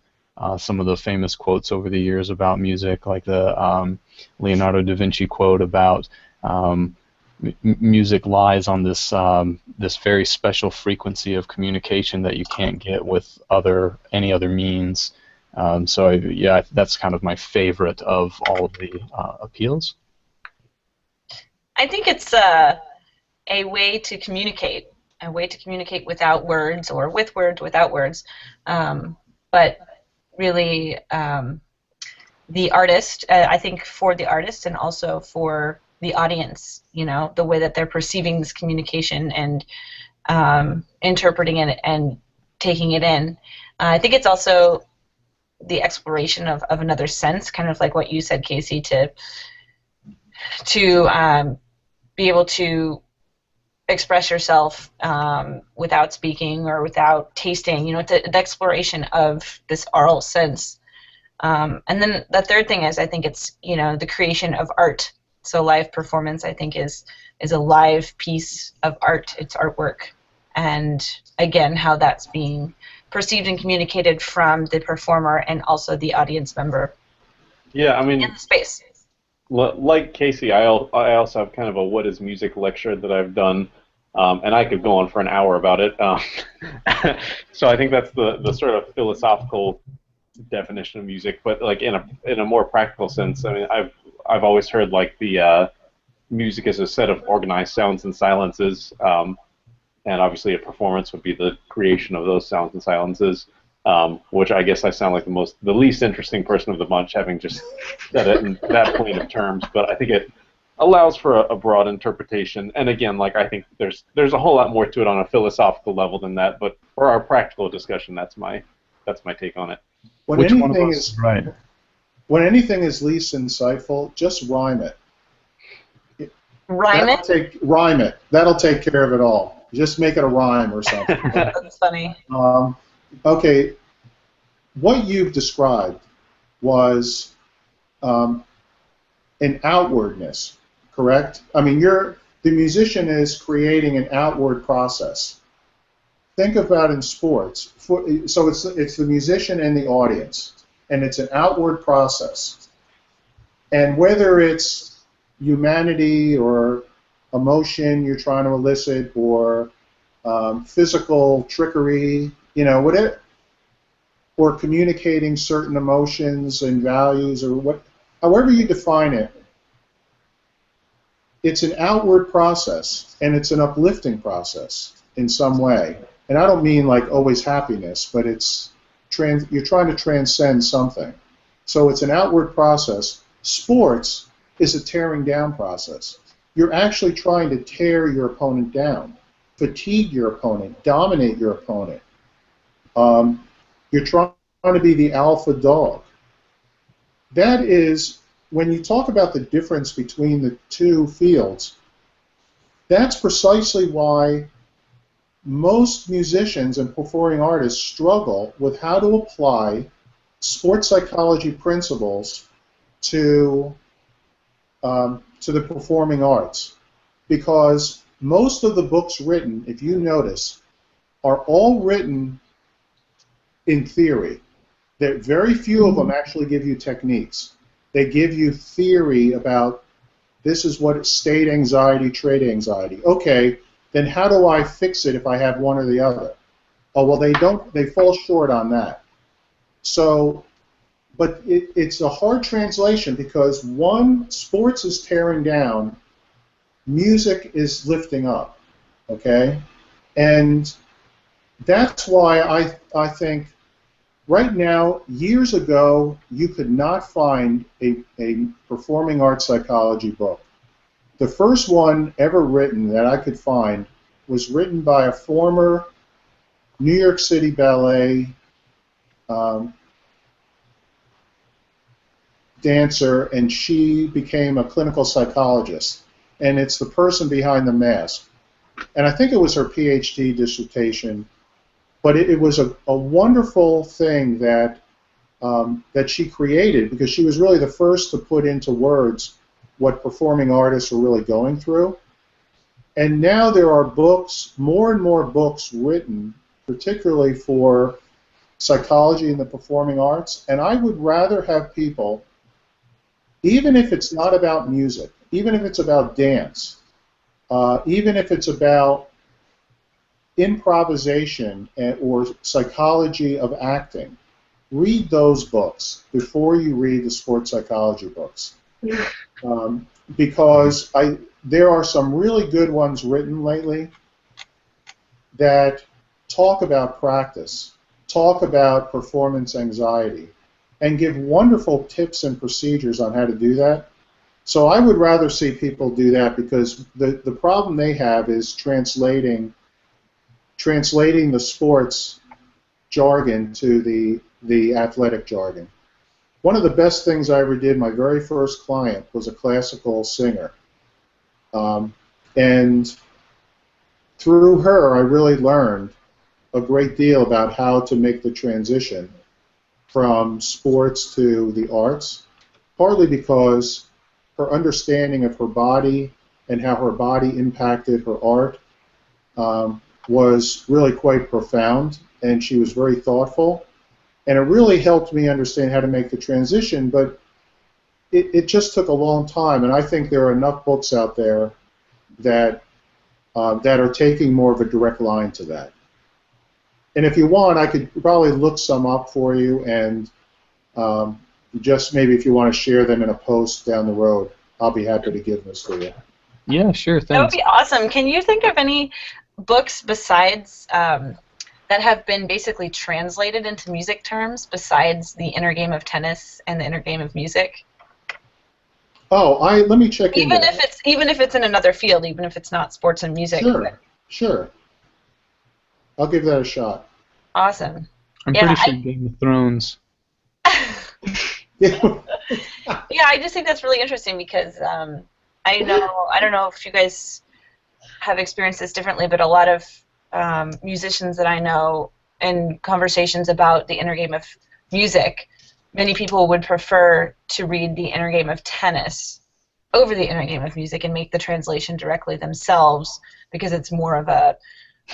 some of the famous quotes over the years about music, like the Leonardo da Vinci quote about music lies on this very special frequency of communication that you can't get with any other means. So yeah, that's kind of my favorite of all of the appeals. I think it's a way to communicate, without words or with words, without words. But really, the artist, I think for the artist and also for the audience, you know, the way that they're perceiving this communication and interpreting it and taking it in. I think it's also the exploration of another sense, kind of like what you said, Casey, to be able to express yourself without speaking or without tasting. You know, the exploration of this oral sense. And then the third thing is, I think it's, you know, the creation of art. So live performance, I think, is a live piece of art. It's artwork. And again, how that's being perceived and communicated from the performer and also the audience member. Yeah, I mean, in the space. Like Casey, I also have kind of a what is music lecture that I've done, and I could go on for an hour about it. So I think that's the sort of philosophical definition of music, but like in a more practical sense. I mean, I've always heard like the music is a set of organized sounds and silences. And obviously a performance would be the creation of those sounds and silences, which I guess I sound like the least interesting person of the bunch, having just said it in that plane of terms. But I think allows for a broad interpretation. And again, like I think there's a whole lot more to it on a philosophical level than that. But for our practical discussion, that's my take on it. When Which one of anything us? is Right. when anything is least insightful, just rhyme it. Rhyme it? Rhyme it. That'll take care of it all. Just make it a rhyme or something. That's funny. Okay, what you've described was an outwardness, correct? I mean, the musician is creating an outward process. Think about in sports. So it's the musician and the audience, and it's an outward process. And whether it's humanity or emotion you're trying to elicit, or physical trickery, whatever, or communicating certain emotions and values, or however you define it, it's an outward process, and it's an uplifting process in some way. And I don't mean like always happiness, but you're trying to transcend something. So it's an outward process. Sports is a tearing down process. You're actually trying to tear your opponent down, fatigue your opponent, dominate your opponent. You're trying to be the alpha dog. That is, when you talk about the difference between the two fields, that's precisely why most musicians and performing artists struggle with how to apply sports psychology principles to the performing arts, because most of the books written, if you notice, are all written in theory. Very few of them actually give you techniques. They give you theory about this is what state anxiety, trait anxiety. Okay, then how do I fix it if I have one or the other? Oh, well, they fall short on that. So, but it's a hard translation, because one, sports is tearing down, music is lifting up, okay? And that's why I think right now, years ago, you could not find a performing arts psychology book. The first one ever written that I could find was written by a former New York City Ballet dancer, and she became a clinical psychologist. And it's the person behind the mask. And I think it was her PhD dissertation. But it was a wonderful thing that she created, because she was really the first to put into words what performing artists were really going through. And now there are books, more and more books written, particularly for psychology in the performing arts. And I would rather have people, even if it's not about music, even if it's about dance, even if it's about improvisation or psychology of acting, read those books before you read the sports psychology books, because there are some really good ones written lately that talk about practice, talk about performance anxiety, and give wonderful tips and procedures on how to do that. So I would rather see people do that, because the problem they have is translating the sports jargon to the athletic jargon. One of the best things I ever did, my very first client was a classical singer. And through her, I really learned a great deal about how to make the transition from sports to the arts, partly because her understanding of her body and how her body impacted her art was really quite profound, and she was very thoughtful, and it really helped me understand how to make the transition, but it just took a long time, and I think there are enough books out there that are taking more of a direct line to that. And if you want, I could probably look some up for you, and just maybe if you want to share them in a post down the road, I'll be happy to give this to you. Yeah, sure, thanks. That would be awesome. Can you think of any books besides that have been basically translated into music terms, besides The Inner Game of Tennis and The Inner Game of Music? Oh, let me check into Even that. if it's in another field, even if it's not sports and music. Sure, sure. I'll give that a shot. Awesome. I'm Yeah, pretty sure Game of Thrones. Yeah. Yeah, I just think that's really interesting because I don't know if you guys have experienced this differently, but a lot of musicians that I know in conversations about the inner game of music, many people would prefer to read the inner game of tennis over the inner game of music and make the translation directly themselves because it's more of a,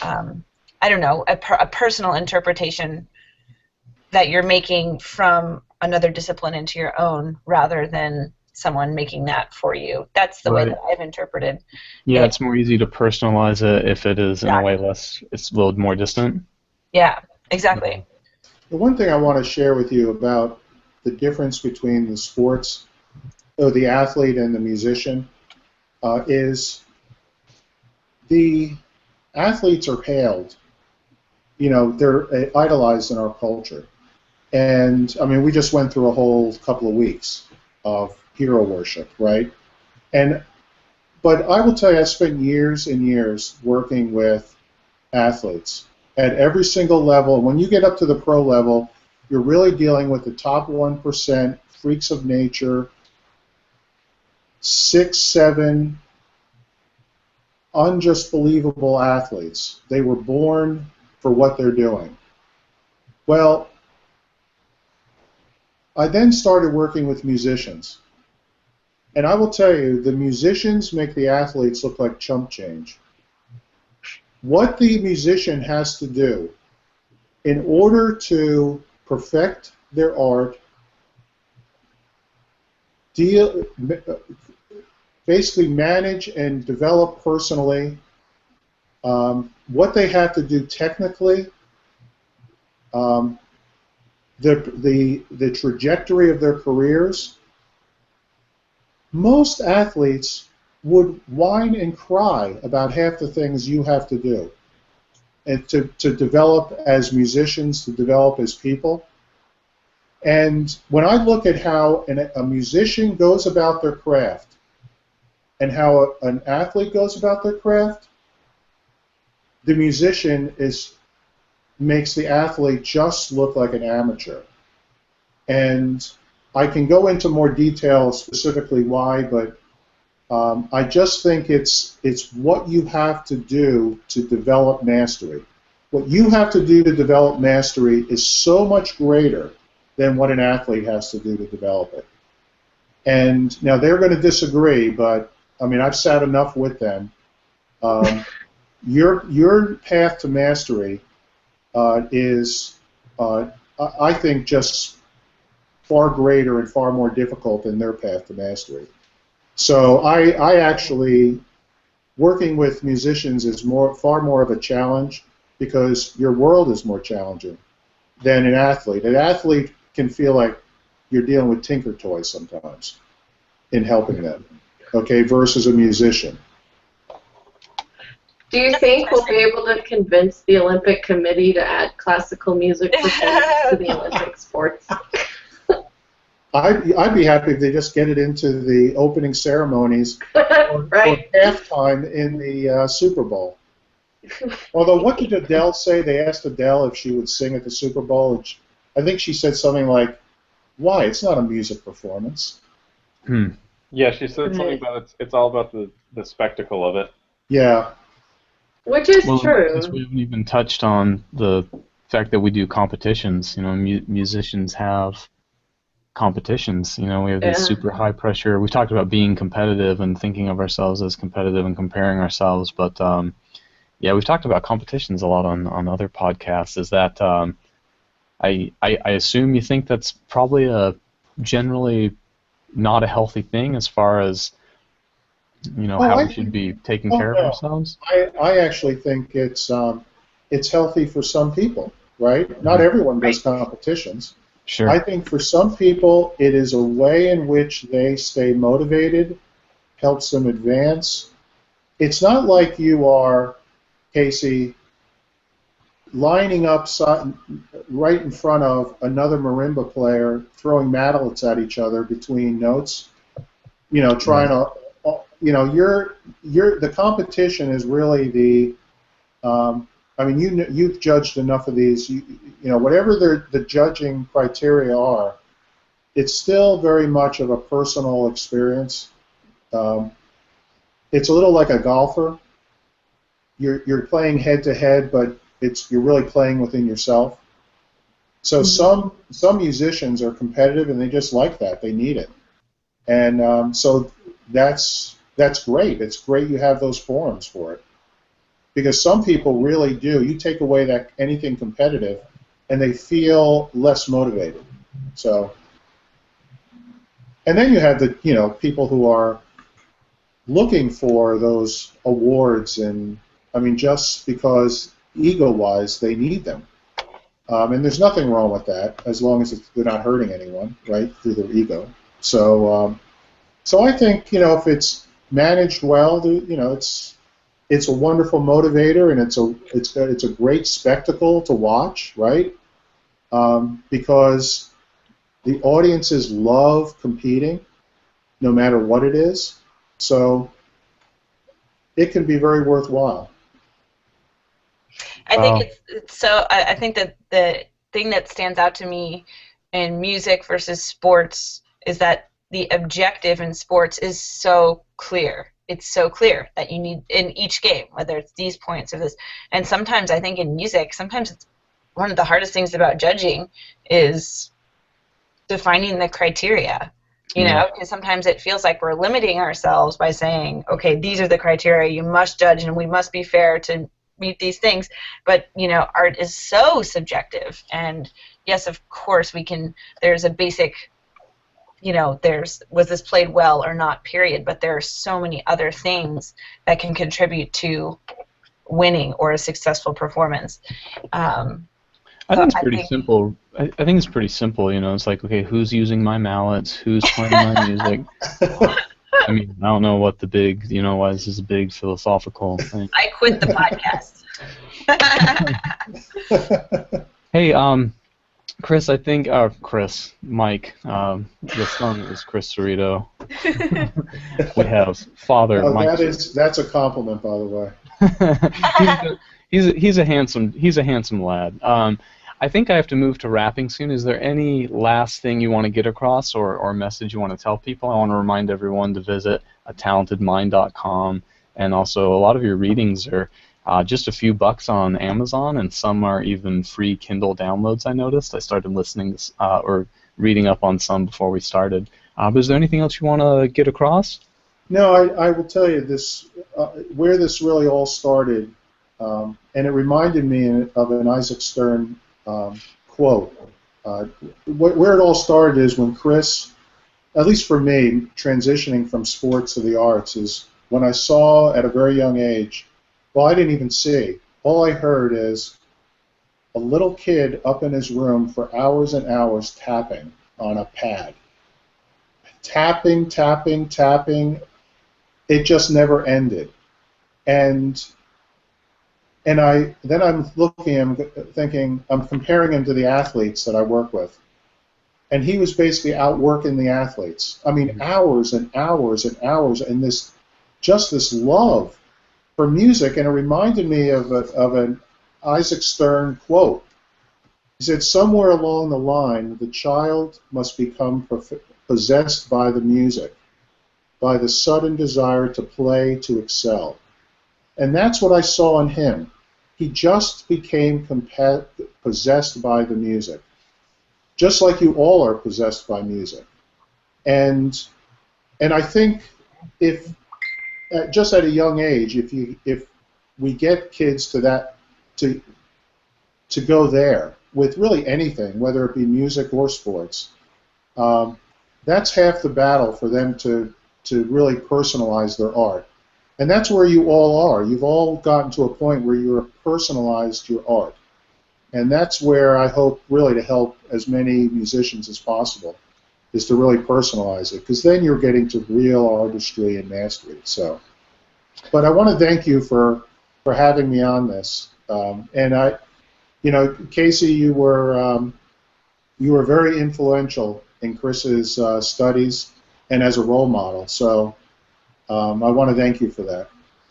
I don't know, a personal interpretation that you're making from another discipline into your own rather than someone making that for you. That's the way Right. that I've interpreted Yeah, it. it's more easy to personalize it if it is in a way it's a little more distant. Yeah, exactly. The one thing I want to share with you about the difference between the sports, or the athlete and the musician, is the athletes are hailed. You know, they're idolized in our culture. And, I mean, we just went through a whole couple of weeks of hero worship, right? But I will tell you, I spent years and years working with athletes at every single level. When you get up to the pro level, you're really dealing with the top 1%, freaks of nature, 6, 7, unjust believable athletes. They were born for what they're doing. Well, I then started working with musicians. And I will tell you, the musicians make the athletes look like chump change. What the musician has to do in order to perfect their art, basically manage and develop personally, what they have to do technically, the trajectory of their careers. Most athletes would whine and cry about half the things you have to do, and to develop as musicians, to develop as people. And when I look at how a musician goes about their craft and how an athlete goes about their craft, the musician makes the athlete just look like an amateur. And I can go into more detail specifically why, but I just think it's what you have to do to develop mastery. What you have to do to develop mastery is so much greater than what an athlete has to do to develop it. And now they're going to disagree, but I mean, I've sat enough with them. Your path to mastery is, I think, just far greater and far more difficult than their path to mastery. So I actually, working with musicians is far more of a challenge because your world is more challenging than an athlete. An athlete can feel like you're dealing with tinker toys sometimes in helping them, okay, versus a musician. Do you think we'll be able to convince the Olympic Committee to add classical music performance to the Olympic sports? I'd be happy if they just get it into the opening ceremonies Right. or halftime in the Super Bowl. Although, what did Adele say? They asked Adele if she would sing at the Super Bowl, and I think she said something like, "Why? It's not a music performance." Yeah, she said something about it's all about the spectacle of it. Yeah. Which is Well, true. I guess we haven't even touched on the fact that we do competitions. You know, musicians have competitions. You know, we have this super high pressure. We talked about being competitive and thinking of ourselves as competitive and comparing ourselves, but yeah, we've talked about competitions a lot on other podcasts. Is that I assume you think that's probably a generally not a healthy thing as far as how we should be taking care of ourselves? I actually think it's healthy for some people, right? Not everyone does competitions. Sure. I think for some people it is a way in which they stay motivated, helps them advance. It's not like you are, Casey, lining up right in front of another marimba player, throwing mantles at each other between notes, trying to, the competition is really the, I mean, you've judged enough of these, whatever the judging criteria are, it's still very much of a personal experience. It's a little like a golfer. You're playing head to head, but you're really playing within yourself. So some musicians are competitive, and they just like that. They need it, and so that's great. It's great you have those forums for it, because some people really do. You take away that anything competitive, and they feel less motivated. So, and then you have the people who are looking for those awards, and I mean, just because ego-wise they need them. And there's nothing wrong with that, as long as they're not hurting anyone, right, through their ego. So, so I think if it's managed well, it's a wonderful motivator, and it's a great spectacle to watch, right? Because the audiences love competing, no matter what it is. So it can be very worthwhile. I think it's so. I think that the thing that stands out to me in music versus sports is that the objective in sports is so clear. It's so clear that you need in each game, whether it's these points or this. And sometimes I think in music, sometimes it's one of the hardest things about judging is defining the criteria. Because sometimes it feels like we're limiting ourselves by saying, okay, these are the criteria you must judge, and we must be fair to meet these things. But art is so subjective, and yes, of course there's a basic was this played well or not, period, but there are so many other things that can contribute to winning or a successful performance. I think it's pretty simple. I think it's pretty simple. It's like, okay, who's using my mallets? Who's playing my music? I mean, I don't know what the big, why this is a big philosophical thing. I quit the podcast. Hey, Chris, I think, Mike, the son is Chris Cerreto. We have father Mike. That's a compliment, by the way. he's a handsome lad. I think I have to move to wrapping soon. Is there any last thing you want to get across, or message you want to tell people? I want to remind everyone to visit atalentedmind.com, and also a lot of your readings are just a few bucks on Amazon, and some are even free Kindle downloads. I noticed. I started listening or reading up on some before we started. But is there anything else you want to get across? No, I will tell you this. Where this really all started, and it reminded me of an Isaac Stern quote. Where it all started is when Chris, at least for me, transitioning from sports to the arts, is when I saw at a very young age. Well, I didn't even see. All I heard is a little kid up in his room for hours and hours tapping on a pad. Tapping, tapping, tapping. It just never ended. And I'm looking, I'm thinking, I'm comparing him to the athletes that I work with. And he was basically outworking the athletes. I mean, hours and hours and hours, and this love for music. And it reminded me of an Isaac Stern quote. He said, somewhere along the line, the child must become possessed by the music, by the sudden desire to play, to excel. And that's what I saw in him. He just became possessed by the music, just like you all are possessed by music. And I think if just at a young age, if we get kids to go there with really anything, whether it be music or sports, that's half the battle for them to really personalize their art. And that's where you all are. You've all gotten to a point where you've personalized your art. And that's where I hope really to help as many musicians as possible, is to really personalize it, because then you're getting to real artistry and mastery. So, but I want to thank you for having me on this. And Casey, you were very influential in Chris's studies. and as a role model. So I want to thank you for that.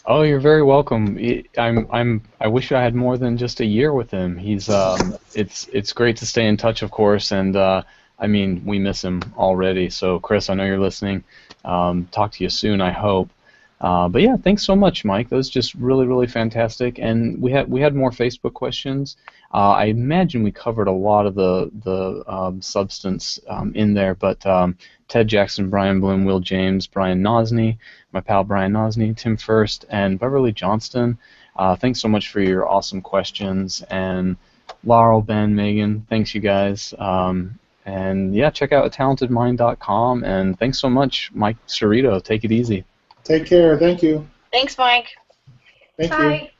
Oh, you're very welcome. I wish I had more than just a year with him. It's great to stay in touch, of course, and I mean, we miss him already. So, Chris, I know you're listening. Talk to you soon, I hope. But yeah, thanks so much, Mike. That was just really, really fantastic. And we had more Facebook questions. I imagine we covered a lot of the substance in there, but Ted Jackson, Brian Blume, Will James, Brian Nosney, my pal Brian Nosney, Tim First, and Beverly Johnston. Thanks so much for your awesome questions. And Laurel, Ben, Megan, thanks you guys. And yeah, check out talentedmind.com. And thanks so much, Mike Cerreto. Take it easy. Take care. Thank you. Thanks, Mike. Thank you. Bye.